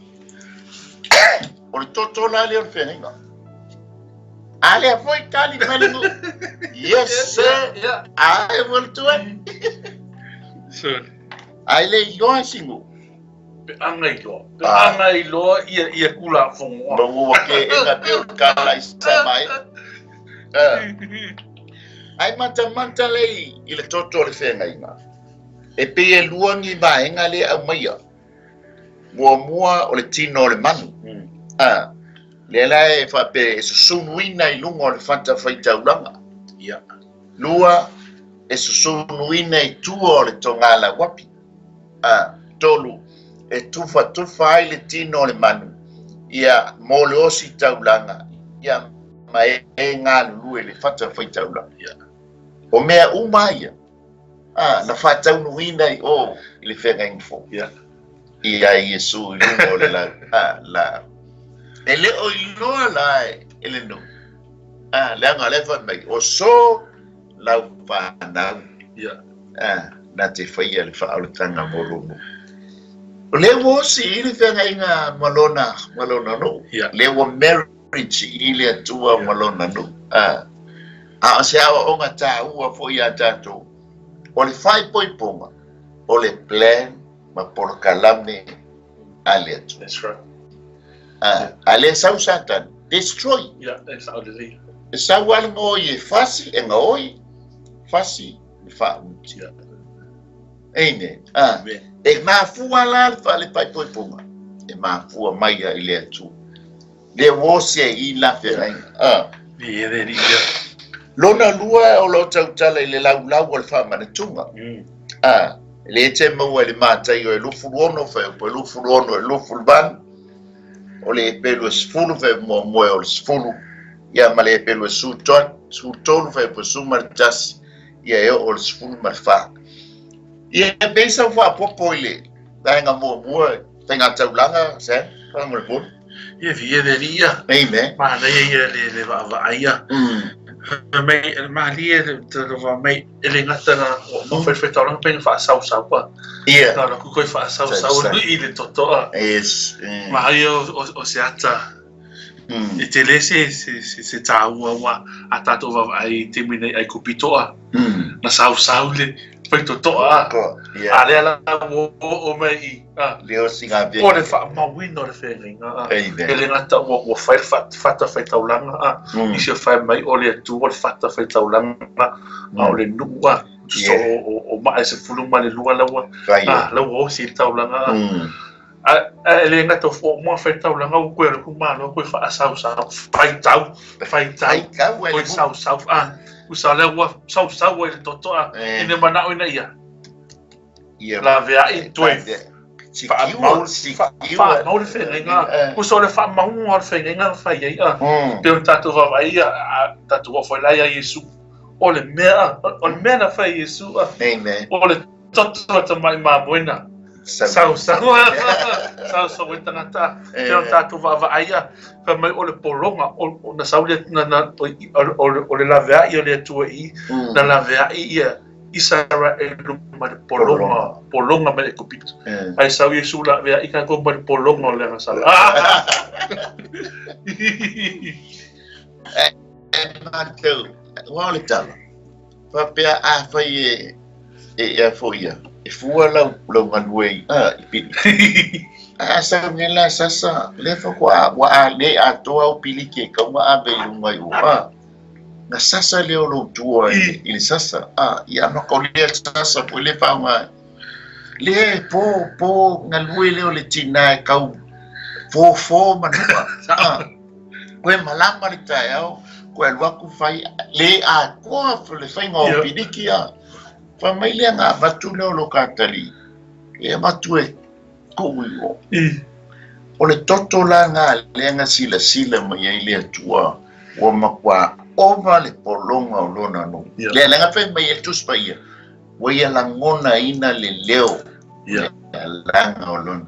O le toto la le o le whengainga. Ale foi kali malingu. Yes sir. I will do it. Sure. Ale yoa singu. Angai lo ia kula fongo. Mo ke enga teu kala isa mai. Ai manta lei i le toto le whengainga. E pe e luangi vaenga le au maia. Mua o le tino o le manu. Le lai fa pe susunuina i lunga o le fanta faitaulanga. Ia. Lua e susunuina i tua o le tongala wapi. Tolu e tufa ai le tino o le manu. Ia mo le osi taulanga. Ia ma e ngā lulu e le fanta faitaulanga. Ia. O mea umaia. Na fataunuina i o i le whengainga fo. Ia. Ia Yesu i lunga o le la. E le o iloa lai ele no. Le anga lefa mai o so lau whanau. Ia. Na te whaia le whaaurutanga moromo. O le wosi i le whengainga malona no. Ia. Le wa marriage i le atua malona no. A se awa o ngā tā ua fo i a tātou. O le whai poiponga. O le plan ma polokalame a le atua. That's right. Ale sau satan destroy. Yeah, that's how it is. Sau al ngoi fasi e ngoi fasi fa utia. Ene. E ma fu ala fa le pai poiponga. e mafua mai I le atu. Le wose I la FEAGAIGA. Lona lua o lo tautala I le laulau o le whamanatunga. Le te maua le mātai o e lufuruono whai o e lufuruono e lufulban. O le pelu e sfulu whai mo moe o le sfulu. Ia ma le pelu e sutonu whai po sumaritasi. Ia e o le sfulu marfa. Ia e beisa wha popo I le. Tainga mua tainga taulanga se. Pangol pun. Ia via de ria. Amen. Ma ia le va mai malia te va mai ele ngata na mo foi feito lá para fa sau pa ia na ku ko fa sau I le toto yes ma o se ata e te lese se taua wa ata to va ai termine ai kupitoa na sau le foi toto ale ala o mai leo singa be o le fa ma wino le FEAGAIGA ele ngata o fai fata fai taulanga I se fai mai o le tu o fata fai taulanga o le nua so o ma se fuluma le lua lawa la o si taulanga ele ngata o mo fai taulanga o ko le kuma no ko fa sau fai tau ko sau usa le wa sau e toto ine mana o ina ia la vea I toi mau le FEAGAIGA o so le fa mau o le FEAGAIGA fa ia pe o tatu va vai tatu o foi lá ia Yesu o le mea na fa Yesu amen o le toto ta mai ma buena sau o tangata pe o tatu va vai fa mai o le polonga o na sau le na o le lavea I le tua I na lavea ia Isara e luma de polonga me kupito. Ai sau Yesu la vea ika ko ba polonga le nga sala. Matou, wale tala. Fa pe a fa e foia. E fua la nganwe ipiti. Sa ngela sasa le fa wa le ATUA o pilike ka wa ave lunga ua. Na sasa leo lo tua ili sasa ia no ko le sasa po le fa le po ngalwe leo le tina kau fo manua ko malama le tayo ko el waku fai le ko le fai ngo pidikia fa mai le nga batu leo lo katali e batu e ko o le toto la nga le nga sila mai le ATUA o makwa over le polonga o lona no le langa fe mai e tus pa ia we ia langona ina le leo langa o lona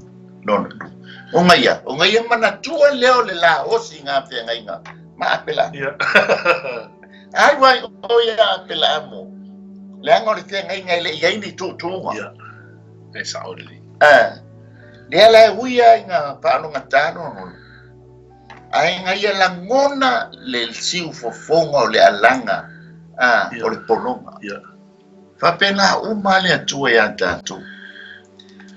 o ngai mana tua leo le la o singa FEAGAIGA ma apela ai wai o ia apela mo le anga le FEAGAIGA le ia ni tu e sauli le la uia nga pa no ngatano ai ngai langona le siu fofonga o le alanga o le polonga fa pena uma le ATUA ia tatu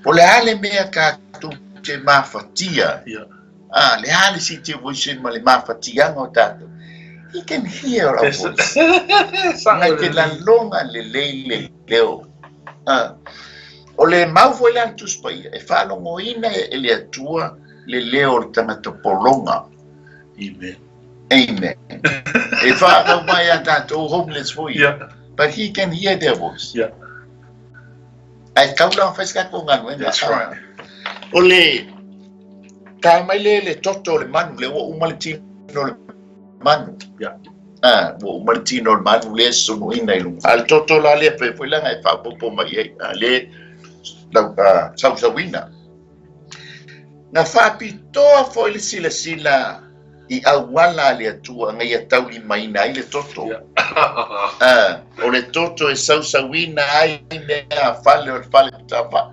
po le ale mea ka tu te mafatia le ale si te voice ma le mafatia ngo tatu he can hear our voice ngai te la longa le leile leo o le mau foi le antus pai e fa longo ina e le ATUA le leo le tangata polonga amen if I don't buy that homeless for you but he can hear their voice ai kau lang fes ka ko ngan that's right ole ka mai le toto le manu le o umaltino le manu o umaltino le manu le sunu ina lu al toto la le pe foi langa e fa popo mai le la sausawina na fa pitoa foi le sila I awala le ATUA ngai tau I mai nai le toto o le toto e sausawina ai me afale o fale tapa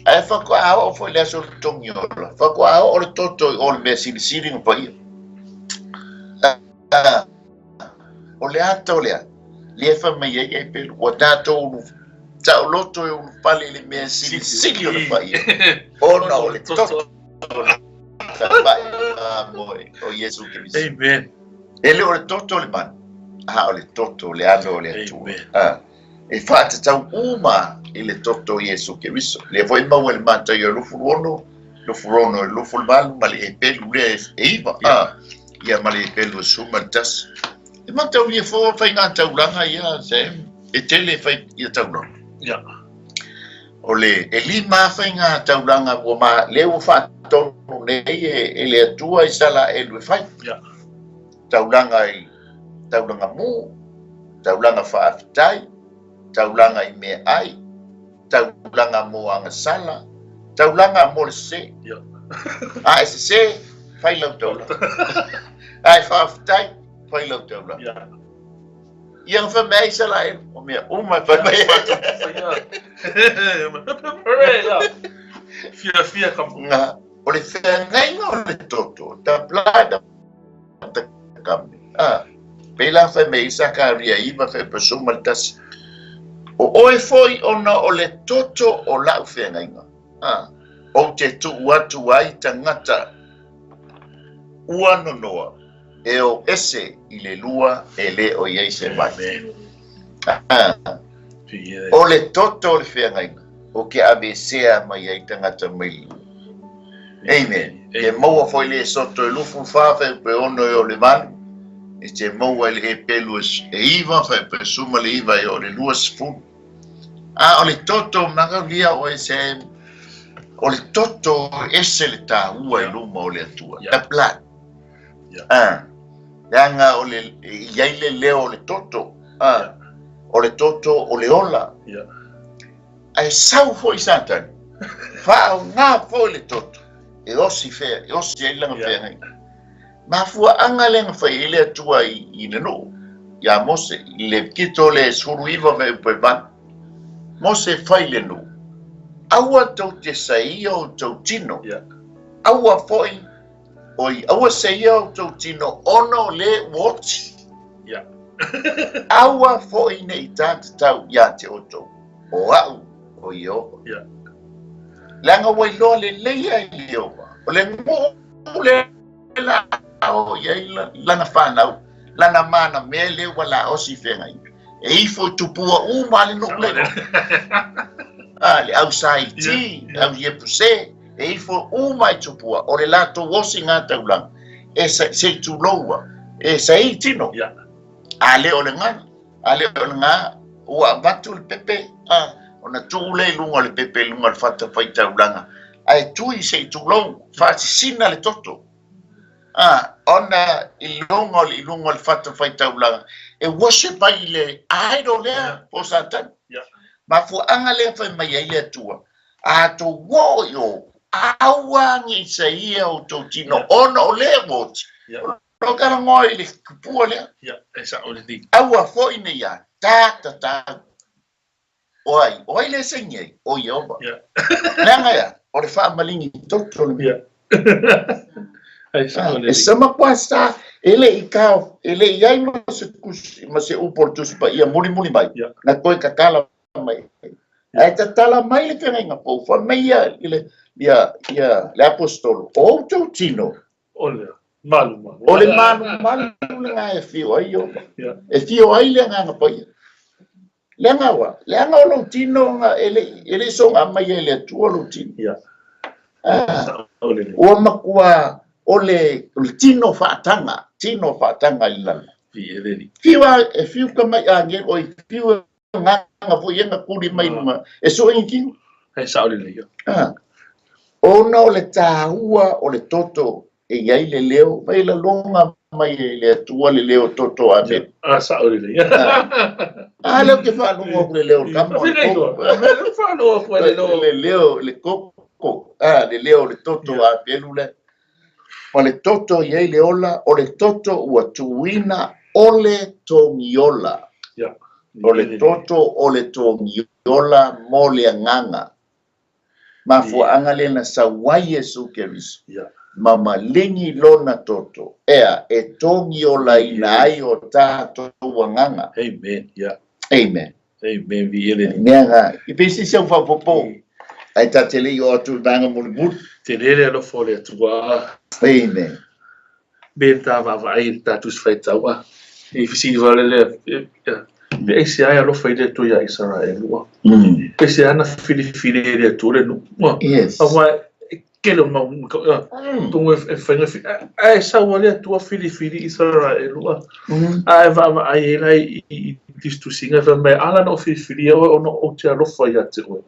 ai fa ko a foi le so tongiola fa ko a o le toto o le sili no pai o le ato le fa mai e pe o tato tau loto e un fale le me sili no pai o no le toto o Yesu Cristo. Amen. Ele o toto le man. O le toto le alo le ATUA. E fata tau uma ele toto Yesu Cristo. Le foi mau le mata yo lufuono lo furono lo fulmal mali e pelu le eiva ia mali e pelu suma tas e mata o fo fai nga taulanga ia se e tele fai ia taulanga ya ole e lima fai nga taulanga o ma leu fa tonu nei e le atua i sala e lu fai ya taulanga mu taulanga fa aftai taulanga i me ai taulanga mo anga sala taulanga mo se ya se fai lau taula ai fa aftai fai lau taula ya yang fa mai sala e o me uma fa mai fia kam nga ole fengai ole toto ta plada ta kam pela fa mai sakaria iba fa pesuma tas o oe foi ona ole toto o lau fengai o te tu watu ai tangata ua nonoa e o ese i le lua e le o iei se mai. O le toto o le whengainga o ke abesea mai ai tangata mai. Amen. Ke maua foi le soto e lufu whawhe pe ono e o le manu e te maua le he pelu e iwa whai pe suma le iwa e o le lua sifunu. O le toto manga lia o e se o le toto ese le tā ua i luma o le atua. Ta plat. Yanga o le iai le leo o le toto. O le toto o le ola. Ai sau foi santani. Whao ngā foi le toto. E osi fea, e osi ai langa fea ngai. Ma fua anga lenga whai ele atua i le no. Ia MOSE, i le kito le suru iwa me upe van. MOSE whai le no. Aua tau te saia o tau tino. Aua foi, oi, aua saia o tau tino ono le watch. Aua foi ne i tāta tau ia te oto. O au, o i opa. Langa wai loa le leia i le opa. O le ngō le la o iai lana whanau. Lana mana me le wala osi whengai. E ifo tupua uma le nuk le. Le au sai ti, au ye puse. E ifo uma i tupua. O le lato wosi ngā taulang. E se tu loua. E sa i tino. Ale o le ngana. Ale o le ngā. Ua batu le pepe. Ona tūle lunga le pepe lunga le whata whai taulanga. Ai tui se i tūlou. Whati sina le toto. Ona i lunga le whata whai taulanga. E wase pai le aido lea po satan. Ma fu anga le whai mai ai atua. A to wo yo. Awangi sa ia o tō tino. Ona o le woti. No kara ngoi le kupua lea. Awa fo ina ia. Tāta. Oi le senye, o yoba. Nanga ya, o le wha malingi toto le. E sama kwasta, ele i kao, ele i ai ma se uportus pa ia muli mai. Na koe kakala mai. E ta tala mai le whenga po, wha mai ia le apostolo. O tau tino. O le malu. O le malu le ngā e fio ai yoba. E fio ai le ngā pa ia. Lenga o lo tino nga ele so nga mai ele atua lo tino. O makua o le tino whaatanga i lana. Fiu ka mai ange o i fiu nganga po yenga kuri mai numa. E so ingi tino. O na o le tāhua o le toto e iai le leo, mai la longa mai le atua le leo toto a me. Leo ke whanua le leo kamo. Le leo le koko. Le leo le toto a pelule. O le toto iei le ola, o le toto ua tuina o le tongiola. O le toto o le tongiola mo le anganga. Ma fuanga le na sawai Yesu Keriso. Mama lingi lona toto. Ea e tongiola ina ai o tātou wanganga. Amen. Nega, i pesi se fa popo. Ai ta tele yo atu danga mo le Te lere alo fole atua. Amen. Benta vai ta tu sfaitawa. E fisi vale le. Be se ai alo faide tu ya Israel. Pe se ana fili le tu le no. Yes. Awa kele mau tungu e whainga ai sa wale tua fili Israel lua ai va ai lai I distu singa va mai ala no fili o no o te alofa ia te oe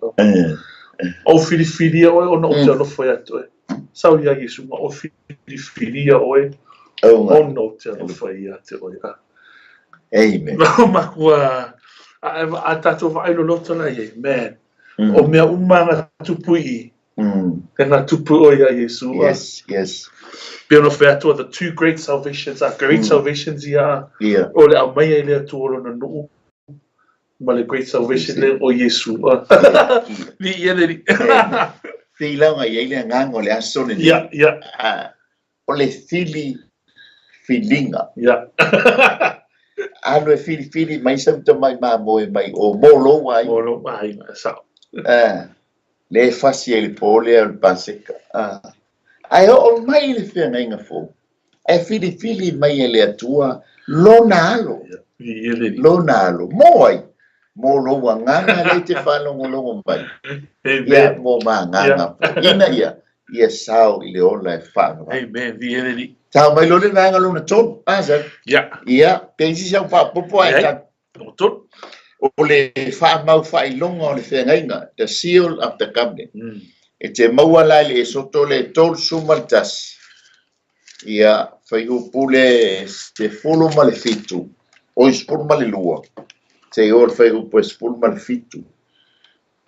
o fili o no o te alofa ia te oe sau ia Yesu ma o fili oe o no te alofa ia te oe amen ma kua a tato va ai lo lota lai man o mea umanga tupui Tēnā tupu o ia Yesu. Yes. Pia no whea toa, the two great salvations are great salvations ia. Yeah. O le au mai e lea tuoro na nuu. Ma le great salvation le o Yesu. Ni ia le ni. Te ilaunga ia ile ngango le asone ni. Yeah. O le filinga. Yeah. Ano e fili mai sauta mai moe mai o molo wai. Molo wai ma sao. Le fasi e le pole al paseka. Ai o mai le whenga inga fo. E fili mai e le atua lona alo. Lona alo. Moai. Mo lo nganga le te whanongo mai. Ia mo ma nganga. Ina ia sao I le ola e whanongo. Amen. Vieri. Tau mai lo le nganga lona ton. Yeah. Ia. Peisi sau whapopo ai ta. Ton. O le whaamau whailonga o le whengainga, the seal of the covenant. E te maua lai le soto le tol sumaltas. Ia whaihupule te fulu ma le fitu. O ispulu ma le lua. Te ol whaihupu ispulu ma le fitu.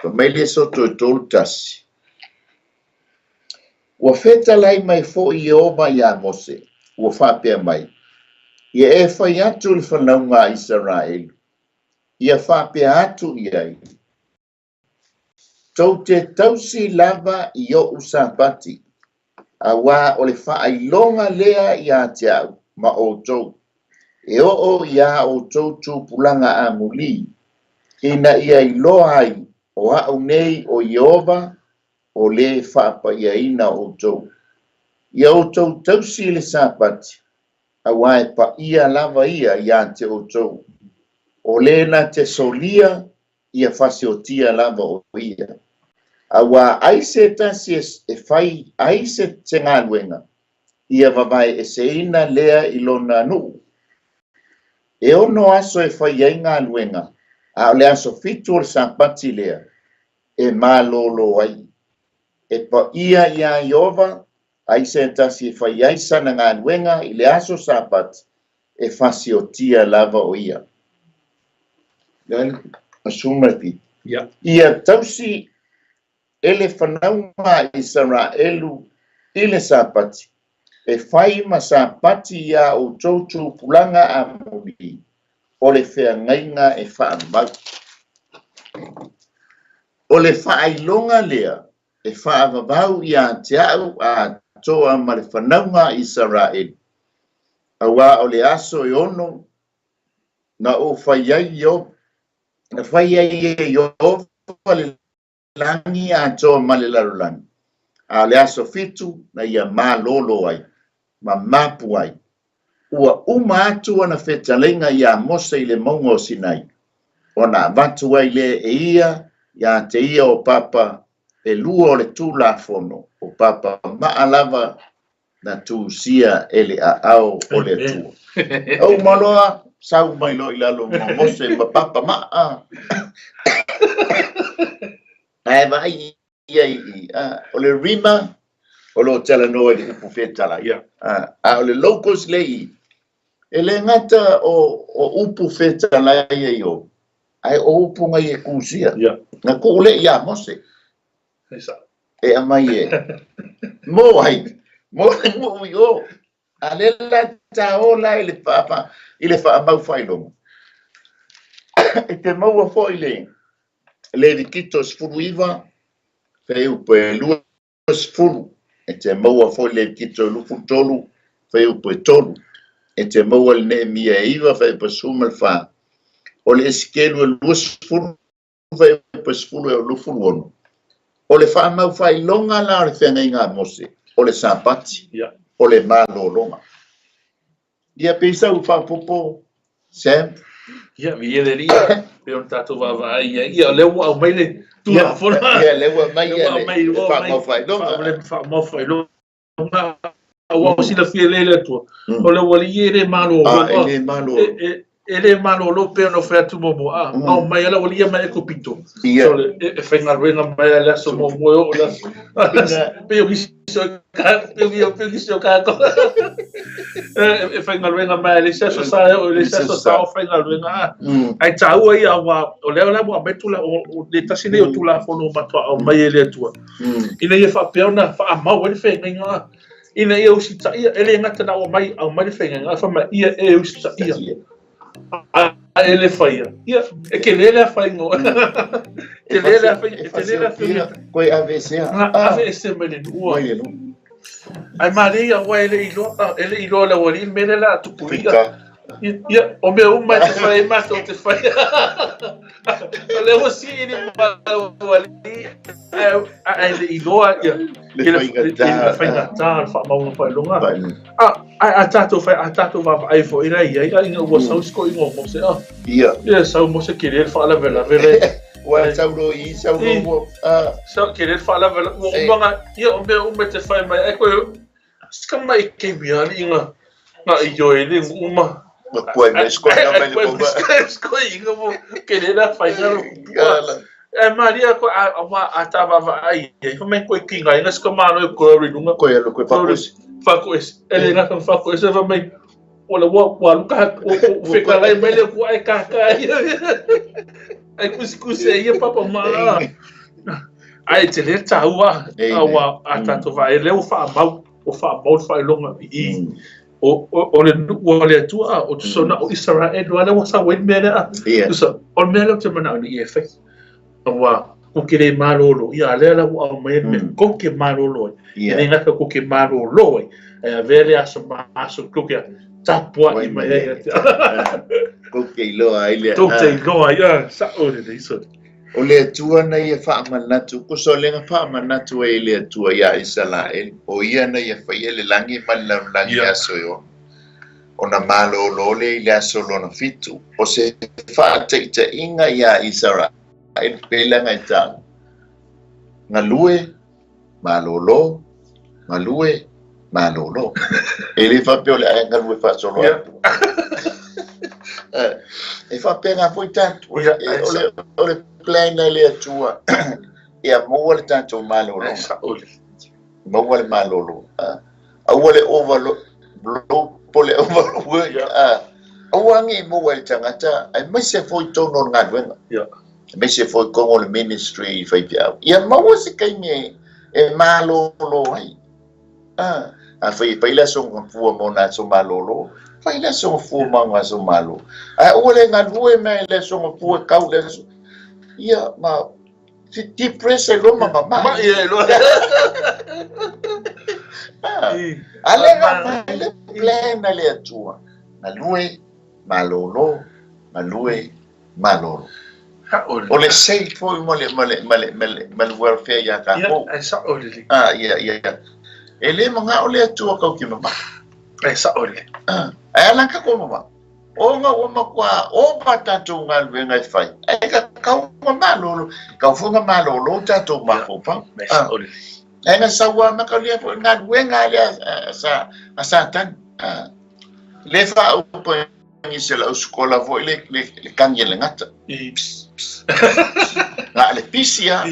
Pa mai le soto e tol tasi. Ua feta lai mai fo I oma ia MOSE. Ua whapea mai. Ia e whai atu le whanaunga Israel. Ia whapea atu iai. Tau te tausi lava I o usapati. A wā o le whailonga lea ia te au ma o tau. E o ia o tau tūpulanga a muli. Ina ia I loa ai o au nei o Iova o le whapa ia ina o tau. Ia o tau tausi le sapati. A wā e pa ia lava ia te o tau. O lena te solia ia fasiotia lava o ia. Awa aise tasi e fai aise te ngaluenga. Ia vavai e seina lea ilona nu. E ono aso e fai ai ngaluenga. A le aso fitu o sampati lea. E malolo ai. E pa ia Iova aise tasi e fai aisa na ngaluenga I le aso sampati. E fasiotia lava o ia. Asumati. Ia tausi ele whanaunga Israelu ile sapati. E whai ma sapati ia o tautu pulanga a muli. O le whengainga e whaamau. O le whaailonga lea e whaavavau ia te au a toa ma le whanaunga Israel. Awa o le aso e ono na o whaiai Iova. Na whai ai e Iova le langi a toa ma le larulangi. A le aso fitu na ia ma lolo ai, ma mapu ai. Ua uma atu ana whetalenga ia MOSE I le maunga o Sinai. O na vatu ai le e ia te ia o papa e lua o le tū la fono. O papa maalava na tū sia ele a au o le tua. Au maloa. Sau mai lo ilalo mo MOSE pa papa ma ai vai ia o le rima o lo tala no le profeta la a le locals lei ele ngata o profeta la yo ai o punga e kusia na ko le ia MOSE e amai mo yo ale la taola ele papa ile fa mau failongo. E te maua foi le vikitos furuiva feu pe luas furu. E te maua foi le vikito lufu tolu feu pe tolu. E te maua le Nehemia iva feu pe sumal fa. O le eskelu luas furu feu pe furu e lufu ono. O le fa mau failonga la le whengainga MOSE. O le sapati. O le malolonga. Ia pesa u fa popo Sam Ia vieleria. Pe tato va ia le wa mai le tu la fona. Ia le wa mai ia le fa mo fai do. Fa mo fai lo. Wa si la fiele le tu. O le wali ele malo. Ele malo. Ele malo lo pe no fa tu mo a. No mai la wali mai ko pito. So le e fa na renga mai la so mo o la. Pe yo so ka pe so ka ko. E fa na renga mai le so sa o le so sa o fa na renga. Ai tau ai wa o le la mo betu la o le tasine o tu la fono matua o mai ele tu. Ina ye fa pe na fa ma o le fe nga. Ina ia usi ta ia ele ngata na o mai fe nga fa ma ia e usi ta ia. Ele fai ia e que ele fai no ele fai coi AVC AVC mele no ai Maria o ele ilo la wali mele la tu puia ia o meu mais fai mais te fai ele o si ele wali ele ilo ia ele fai na fa mau fai longa a tato va ai fo ira ia ina o sa usko ingo mo se ia sa mo se querer fala vela wa sa ro I sa ro mo sa querer fala vela mo nga ia o me te fai mai e ko ska mai ke bia inga na yo ele uma ko me sko na mai mo sko inga mo querer fai na Maria ko a tava ai ko me ko kinga ina ska malo ko ri dunga ko ia ko Faco es, ele na kan faco es va mai ola wa luka o fica lá e mele ko ai kaka ai kuskus ia papa ma ai te le taua awa atato va ele o fa mau fa longa I o le tua o tsona o Israel wala wa sa wen mele so o mele te mana ni efe awa ko kere malolo ia lela o mai ko ke malolo ia nga ko ke malolo e vele aso ko ke tapua I mai ko ke lo ai le to te go ia sa o le iso o le tua na ia fa manatu ko so le fa manatu e le tua ia Israel o ia na ia fa ile langi langi aso yo ona malolo le aso lo na fitu o se fa te inga ia Israel ai pela ngai ta ngalue malolo ele fa pe ole ngalue fa solo e fa pena foi tanto ole plena le atua e a mo le tanto malolo mo le malolo a ole overlo pole overlo awangi mo le tangata ai mai se foi tono ngalue me se foi con o ministry fai pia ia mau se kai me e malolo ai a fai paila so fu mo na so malolo fai la so fu manga so malo a ole nga lue me le so fu ka le ia ma ti prese lo ma ia lo ale ga le plena le atua na lue malolo o le sei foi mo le welfare ya ka ko sa o le ia ele manga o le atua ka ki mama sa o le ala ka ko mama o nga o makwa o patato nga venga fai ka malolo ka funga malolo tato ma ko pa sa o le nga sawa makalia po nga venga sa tan le fa o po ni se la scola vo le kangele ngata la le pisia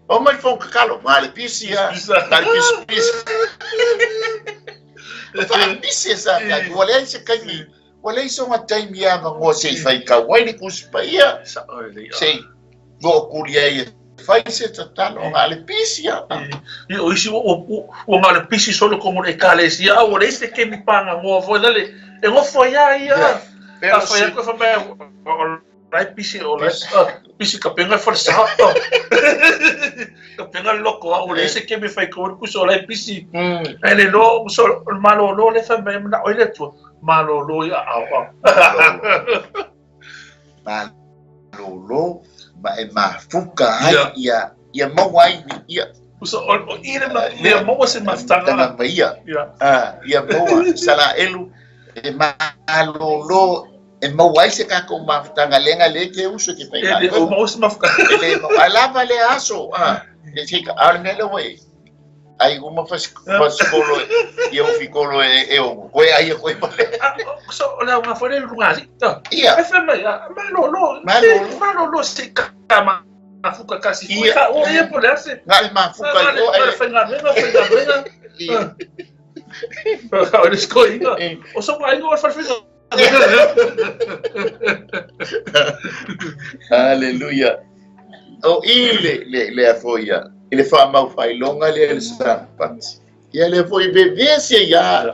o mai fon kakalo ma le pisia la pisia fa pisia sa ka wala se kai wala so ma time ya ngo se fai ka wai ni kuspaia sei vo kuria fai se total o ma le pisia e o isi o ma le pisia solo como le calesia o le se que mi panga ngo vo dale e ngo foi ia a foi ko fa me rai pisi o le pisi ka penga força ka penga loco o le se que me fai ko ku so le pisi ele no so malo lo le fa me na o le tu malo lo ia a malo ma e ma fuka ia mo wai ia so o ire ma le mo se mastanga ia mo sala elu e malo lo e mauai se kako maftangalenga le ke uso ke pai ele o MOSE mafka ele alava le aso e se ka arnela we ai uma fas kolo e eu ficolo e o koe ai koe pale so la uma fore lungali to ia e fema ya malo se kama mafuka kasi fuka o e por esse ngal mafuka o e fenga ia olha escoinga o so vai no farfisa Hallelujah. O le afoia. Ele fa mau fai longa le sapat. Ia le foi bebese ya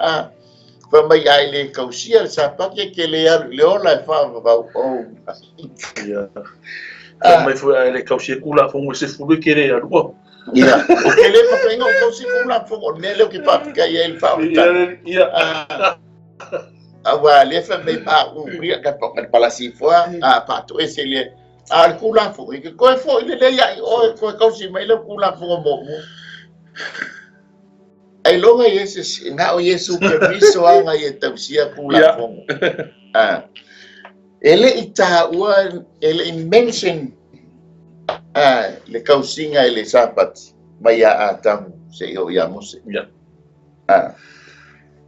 fa mai ai le kausia sapat ke le ola fa o. Ya. Mai foi le kausia kula fongo se fulu kere ya ro. Ia. O que le fa pengo kausia kula fongo nele que pa ka ia el fa. Ia. Awa le fa mai pa ria ka pala si foa pa to ese le al kula fo ke ko fo le ya o ko kausi mai le kula fo mo ai longa yesus nga o yesu ke riso anga ye tausia kula fo ele ita wa ele mention le kausinga ele sapat mai a tamu se o ya MOSE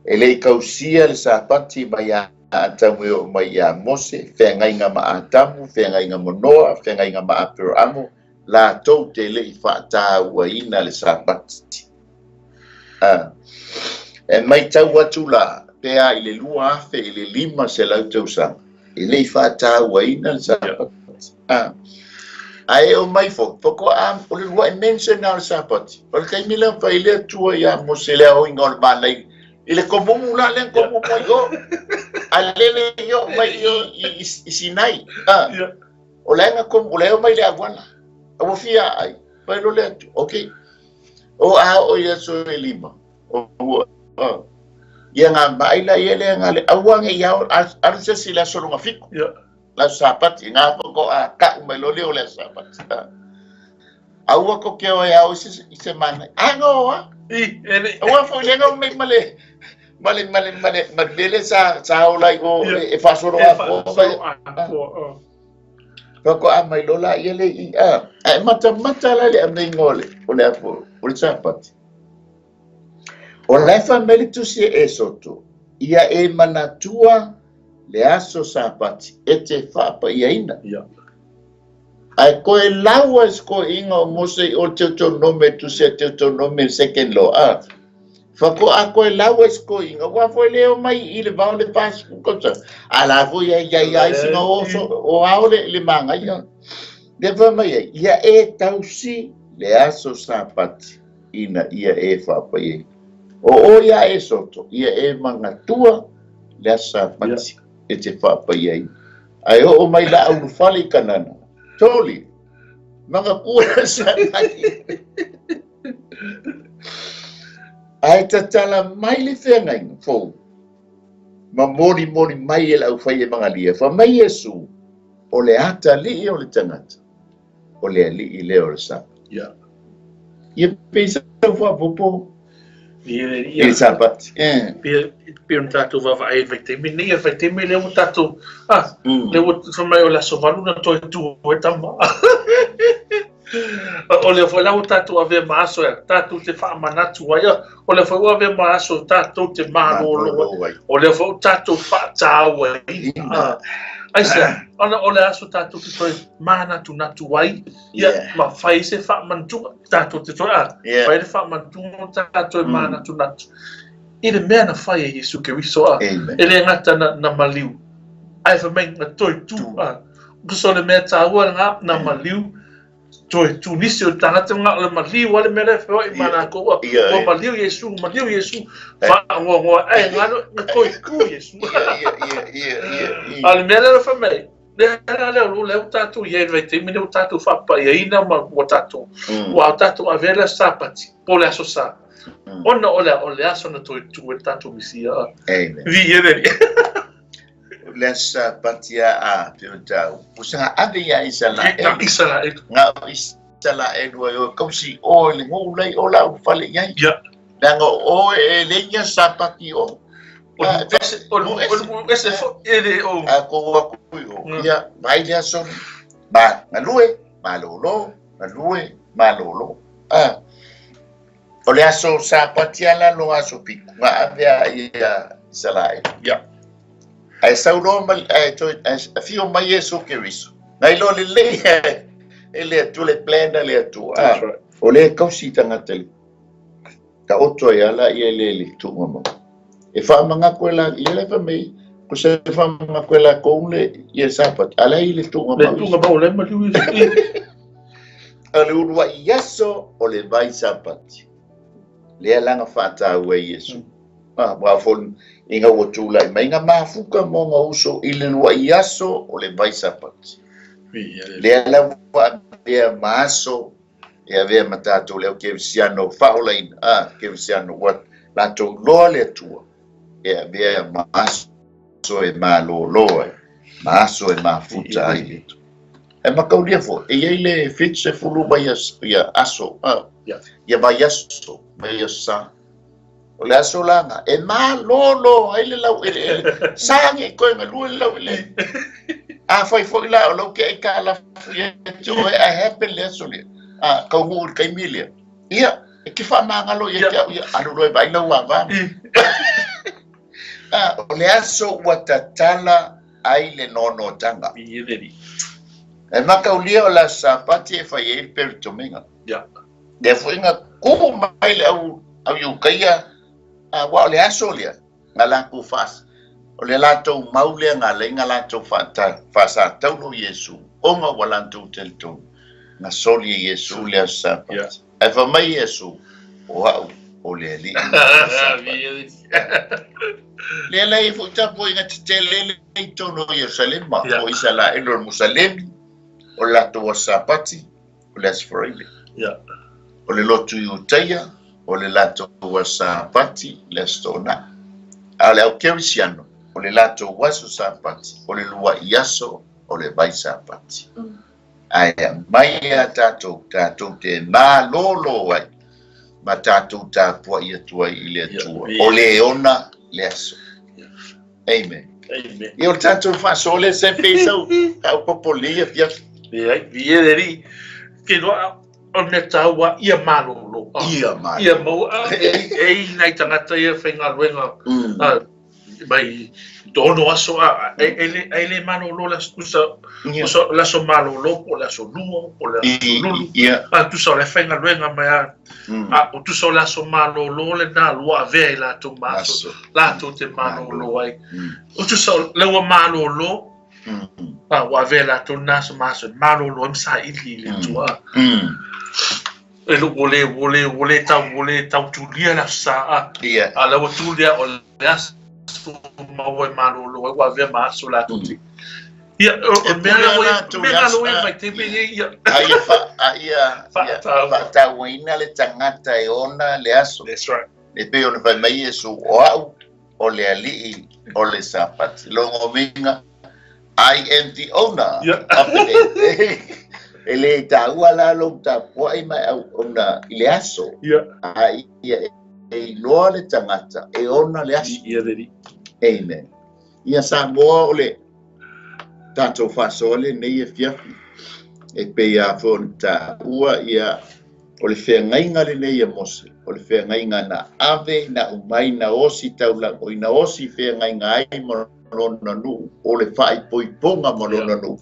ele kausia le sapati mai atamu mai MOSE whengainga atamu whengainga monoa whengainga apero amo la tau te le i whaatau ina le sapati e mai tau atu la pea i le lua afe i le lima se lau tau sang i le i whaatau ina le sapati ai o mai foko o le lua i mention na le sapati o le kaimila wha i le atua ia MOSE le au inga o le malai ile komo mula le komo mo alele yo mai i sinai o la nga komo le mai le agwana o fia ai pa lo le okay o o ya so lima o ya nga mai la yele nga le awang ya ar se sila so nga fiko la sapat nga ko ka mai lo le sapat awa ko ke o ya o se mana ango awa fo le nga mai male Malele sa olai o e fasoro a ko mai lola yele i mata la le amei ngole o le apo o le sapat o le family tu se esoto ia e manatua le aso sapat ete fa pa ina ai ko e lawa ko ingo MOSE o te nome tu se te nome second law Fako ako lawa sko inga wa foi leo mai i le vau le pas ko ala foi ia singa o aule le manga ia le va mai ia e tausi le aso sapati ina ia e fa pai o ia e soto ia e mangatua le sapati e te fa pai ai o mai la au fali kanana toli manga kua sanai ai tatala mai le whengai fo ma mori mai e lau whai e mangalia fa mai Yesu o le ata li o le tangata o le li i leo le sapa ia pesa fua popo ia sapat pia un tatu va vai vai ni vai te me le un tatu le o fa mai o la sovalu na toi tu o tama o le foi lá o tatu ave maso tatu te fa manatu ia o le foi ave maso tatu te malo o le foi tatu fa tau ai se ona o le aso tatu te toi manatu natu ai ia ma fai se fa mantu tatu te toi fai le fa mantu tatu manatu natu i le mea na fai Yesu ke riso ele ngata na maliu ai fa mai na toi tu so le mea taua na maliu tu nisi o tangata nga le maliu wale mele feo i mana ko o maliu Yesu fa ngo ai ngalo na koi ku Yesu ale mele fa mai le tatu ye vai te mine o tatu fa pa ye ina ma o tatu wa tatu avela sapati pole asosa ona ole aso na tu tatu misia vi ye lesa patia tau pusanga ade ya isala nga isala do kausi o le ngulai o la fale ya dango o le nya sapati o ese ele o ko ia mai le so ba ngalue malolo ngalue malolo o le aso sa patiala lo aso piku avea ia salai ya ai sauno mal fio mai Yesu Keriso nai lo le ele tu le plena le tu o le kausi tangateli ka oto ia la ia le tu mo e fa manga kwela ia le fa mai ko se fa manga kwela ko le ia sapat ala ile tu mo le ma lu ale unwa Yesu o le vai sapat le langa fata we Yesu wa fon inga wotula mai nga mafuka mo nga uso ile wa Yesu o le vai sapat le la wa dia maso e avea matato le ke siano faulain ke siano wat la to lo le tua e avea maso e malo maso e mafuta ai e makaulia fo e ile fitse fulu bayas ya aso ya bayaso bayasa o le aso langa e malo ile la sange ko me lu la ile foi la lo ke ka la ya jo e happen le so le ka hul kai milia ia ke fa mangalo ia alu roi bai no wa o le aso watatala ai le nono tanga e makaulia o la sapati e fai e per tominga de fuinga ku mai le au yukaia wa le aso le ngala ku fas o le lato maule ngala lato fasa tau Yesu onga walanto telto na soli Yesu le sapati e fa mai Yesu o le li le lei fu tapo inga tele le tono Yerusalem ma o isala elo Musalemi o la tua sapati o le asfraile o le lotu utaya o le la tua sapati le stona ale o kerisiano o le la tua sapati o le lua yaso o le bai sapati aya mai tato te ma lolo wai ma tato ta po ia tua ile tua o le ona le aso amen io tanto fa sole se penso a popolia via deri que no o me tawa ia malo ia mo nai tangata ia whenga ruenga mai dono aso ele malo lo las la so malo lo o la so luo o la lulu tu so le whenga ruenga mai o tu so la so malo lo le na lua ve la to maso la to te malo lo ai o tu so le wa malo lo wa vela to nas mas malo lo msa ili le tua e lo vole tau tu lia la sa ala wo tu lia o las ma wo malo lo wa ve mas la tu ia o me lo mai te be ia fa ta wina le tangata e ona le aso that's right le pe ona vai mai Yesu o le ali o le sapat lo ngominga I am the owner of it. Ele ta wala lo ta poi mai ona le aso. Ai e no le tangata e ona le aso. Amen. Ia sa mo le tato fasole nei e fiafi. E pe ia fonta ua ia o le whengainga le nei e MOSE. O le whengainga na ave na umai na osi taula o ina osi whengainga ai mo malona nu o le fai poiponga malona nu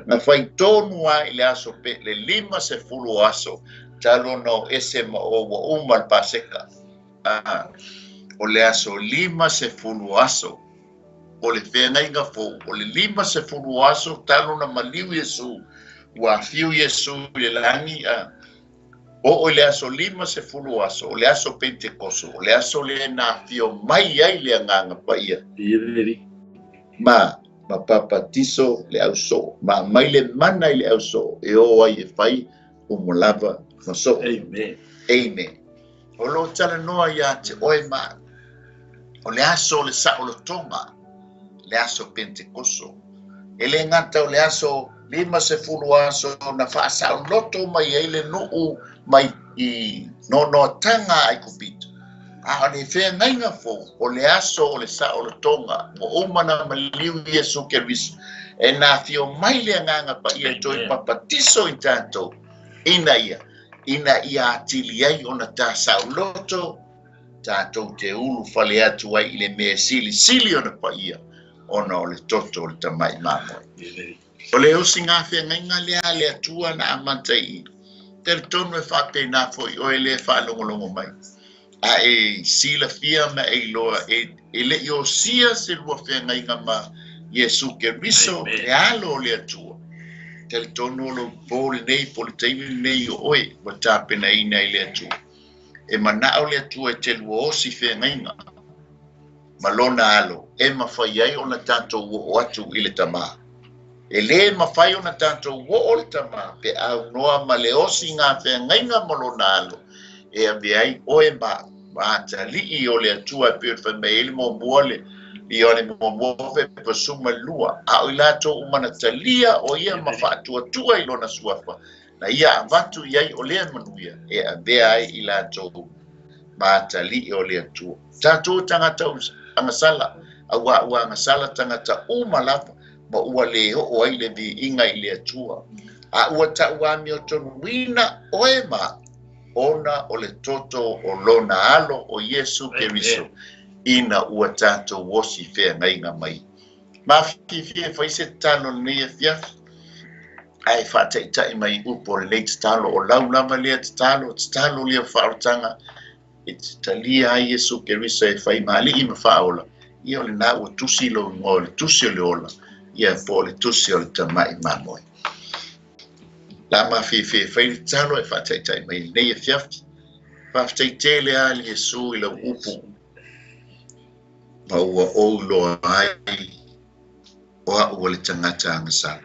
na fai tonu ai le aso pe le 50 aso talo no ese ma o umal paseka o le aso 50 aso o le whengainga fo o le 50 aso talo na maliu Yesu wa fiu Yesu le langi o le aso 50 aso o le aso pentekoso o le aso le na fio mai ai le nganga pa ia ma papa tiso le auso ma mai le mana le auso e o ai e fai o molava maso amen o lo tala noa ia te oi ma o le aso le sa o lo tonga le aso pentekoso ele ngata o le aso 50 aso na fa sa o loto mai ele no mai I no tanga ai kupito A le fe ngainga fo o le aso o le sa o le tonga mo o mana maliu Yesu Keriso e na fio mai le nganga pa ia toi papatiso i tanto ina ia atili ai ona ta sauloto tatou te ulu fale atu ai le mea sili ona pa ia ona o le toto o le tamai mamo o le osi ngā fea ngainga le atua na amatai te tonu e whate nā foi o e le whalongolongo mai a e sila fia ma e loa e le i sia se lua fea ngainga ma Yesu Keriso le alo le atua te tonu o lo pole nei pole teimi nei oe wa tapena ina i le atua e mana o le atua e te lua osi fea ngainga malona alo e mawhai ai o na tātou o atu i le tamā e le mawhai o na tātou o le tamā pe au noa ma le osi ngā fea ngainga malona alo e abe ai oe ma tali i o le atua pe o me ele mo muole i o le mo muove pe suma lua a o ilato umana talia o ia mawhaatua tua i lona suafa na ia avatu iai o lea manuia e abe ai ilato ma tali i o le atua tātou tangata angasala awa angasala tangata umalafa ma ua le o ai le vi inga i le atua a ua ta ua mi o tonu wina oe ma ona o le toto o lona alo o Yesu Keriso ina ua tātou wosi fea ngainga mai ma fie faise talo nei fia ai whataitai mai upo le late talo o laulama lea talo lea whaotanga it's talia Yesu Keriso e fai mali ima faola ia o le na ua tusi lo ngō le tusi o le ola ia po le tusi o le tamai mamoi la ma fie fai le talo e whataitai mai nei e fiafi whataitai le a Yesu i la upu ma ua o loa ai o a ua le tangata angasala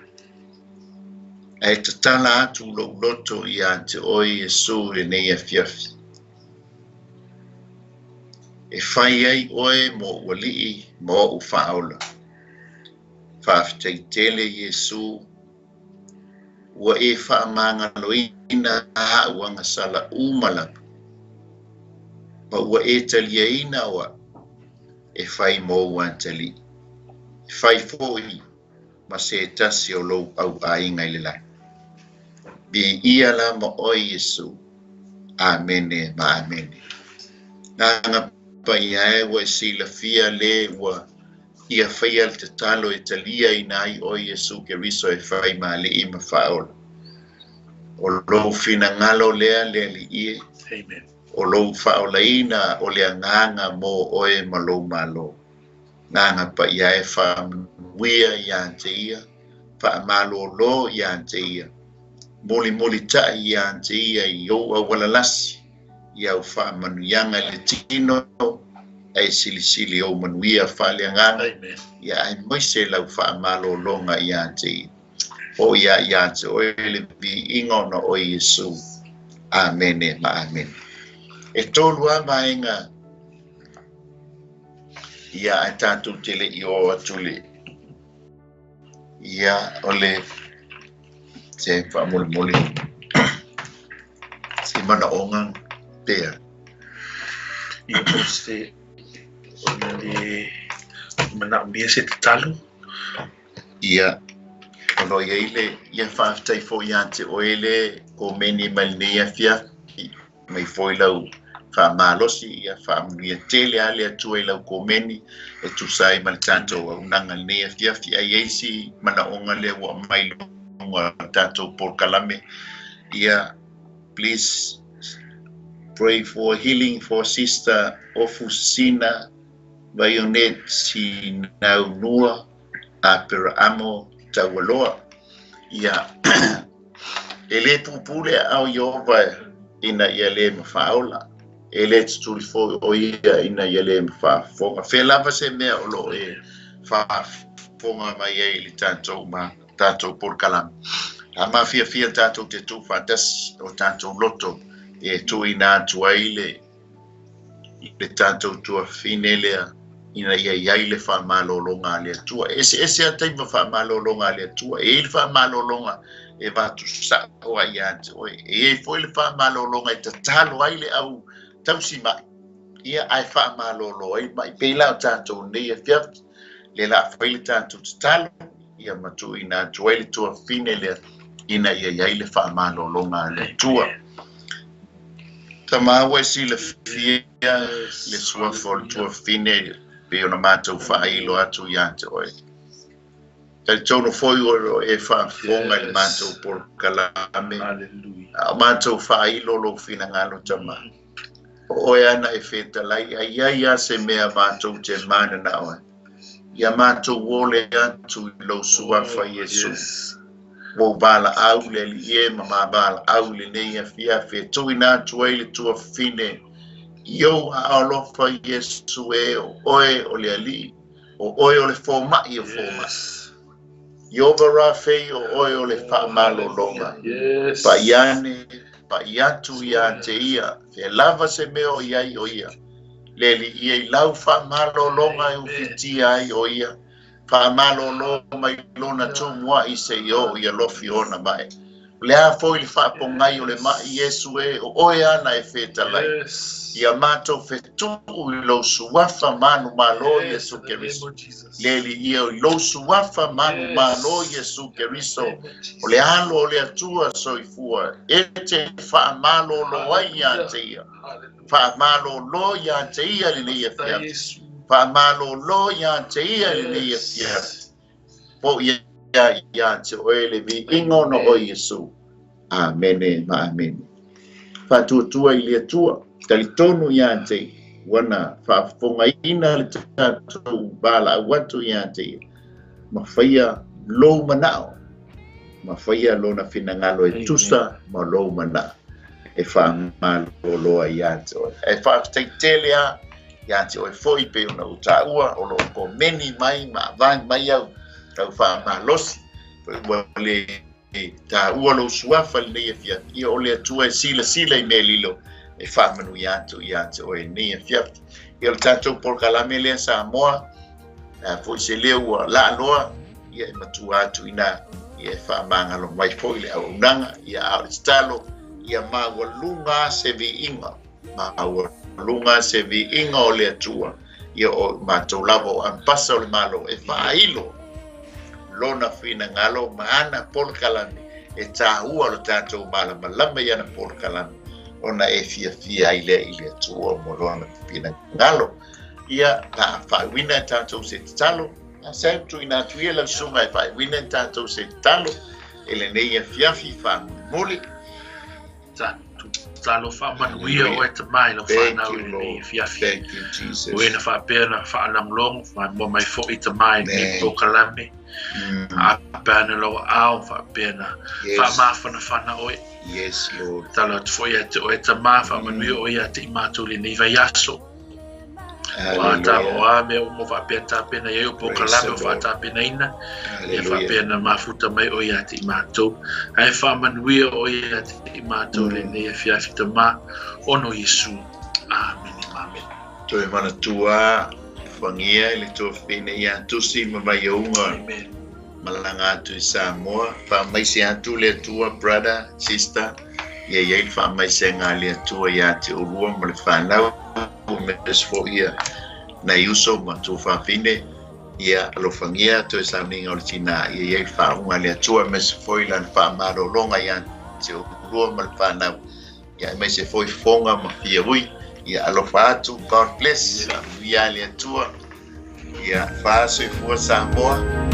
e tatala atu lo loto i ante oi Yesu e nei e fiafi e fai ai oe mo ua lii mo u whaola whaftaitele Yesu ua e whaamanga loina a ua ngasala umalapa ma ua e talia ina wa e fai mo wantali e fai foi ma se tasi o lou au ainga i le lai bi ia la ma oi Yesu amene ma amene nanga pa ia e wa sila fia le wa ia fai al te talo e talia ina ai oi Yesu Keriso e fai ma le ima faola o lou fina ngalo lea li ie Amen. o lou faola ina o le nganga mo oe ma lou malo nganga pa ia e fa wia ia te ia fa malo lo ia te ia moli ta ia te ia yo wala las ia fa manu yanga le tino ai sili o manu ia fa le nganga ia ai moise la fa malo longa ia te o ia te o le bi ingona o Yesu amen ma amen e tolu amainga ia a tātou tele i o atule ia ole se whamole se mana onga pea i MOSE ona le mana umbia se te talo ia ono ia ile ia whaftai fo ia te oele o meni malnea fia mai foi lau whamalosi ia whamuia tele ale atua i lau komeni e tusai mal tanto au nanga nea fia fia eisi mana onga le wa mai lunga tanto por kalame ia please pray for healing for sister Ofusina Bayonet si naunua a per amo tawaloa ia ele pupule au yova ina ia le mafaula ele tuli fo o ia ina ia le mafa fonga felava se me o lo e fa fonga mai e li tanto por kalam ama fia tanto te tu fantas o tanto loto e tu ina tu aile le tanto tu finele ina ia ile fa malo longa le tu ese atai fa malo longa le tu e il fa malo longa e va tu sa o ia o e foi le fa malo longa e talo aile au tausima ia ai whaamālolo ai mai peila o tātou nei fiat le la whaile tātou talo ia matu ina tuaile tua fine le ina ia iai le whaamālolo ngā le tua. Tama awa si le fia le suafo le tua fine pe ona mātou whailo atu ia te oe. Tari tono foi o e whaafonga le mātou por kalame. A mātou whailo lo fina ngalo tama. Oe ana e wheta lai a ia se mea mātou te mana na oe. Ia mātou wole atu lo suafa Yesu. Wo bala au le lie ma bala au le nei fia fe tu ina tu ele tu fine yo a lo fa Yesu e oe o le ali o oe o le forma i o forma yo vera fe o oe o le fa malo longa pa yane pa yatu ya te ia fe lava se me o ia le li ia lau fa malo longa e fiti ai o ia fa malo lo mai lona tu moi I se yo ia lo fiona mai le a foi le fa pongai o le mai Yesu e o ana e feta lai ia mato fetu lo suafa manu malo Yesu Keriso le li ia lo suafa manu malo Yesu Keriso o le alo o le atua soifua e te fa malo lo ai ia te ia fa malo lo ia te ia le ia fia fa malo lo ya te ia le ia fia po ia te oele vi ingo no o Yesu amen ma amen fa tu I le tua talitonu ya te wana fa fonga ina le tu bala watu ya te ma faia lo manao ma faia lo na finangalo e tusa ma lo mana e fa malo lo ya te e fa tetelia ya te o foi pe ona utaua o lo ko meni mai ma vai mai au tau fa ma los le ta ua lo suafa le fia I o le tua sila I melilo e fa manu ya te o ne fia I o tatou por kalame le sa moa foi se le ua la loa ia matu atu ina ia fa manga lo mai foi le au nanga ia au stalo ia ma walunga se vi inga ma au lunga se vi inga o le atua ia o mātou lavo an pasa o le malo e whailo lona fina ngalo maana pol kalami e tāhua lo tātou malama lama iana pol kalami ona e fia ile atua mo lona fina ngalo ia ta whaiwina tātou se talo a sēptu ina tuia la sunga e whaiwina tātou se talo ele neia fiafi whamuli talo fa manuia o te mai lo fa na ni fiafi thank you Jesus o ina fa pena fa lang long fa mo mai fo ita mai ni po kalame a pena lo au fa pena fa ma fa na o yes Lord talo fo ia te o te ma fa manuia o ia te matuli ni va yaso wa ta wa me o mo fa pena ia po kalame fa ta pena ina e fa pena mafuta mai o ia te mato ai fa manuia o ia te mato le ne fia fita ma ono Yesu amen to e mana tua fangia le to fine ia tu si mai unga malanga tu Samoa fa mai se atu le tua brother sister ia fa mai se ngali tua ia te urua mo le fanau mes for ia na uso ma tu fa fine ia lo fangia to sa ninga o China ia fa unga le tua mes foi lan fa maro longa ia te urua mo le fanau ia mai se foi fonga ma fia ui ia lo fa tu God bless ia le tua ia fa se for Samoa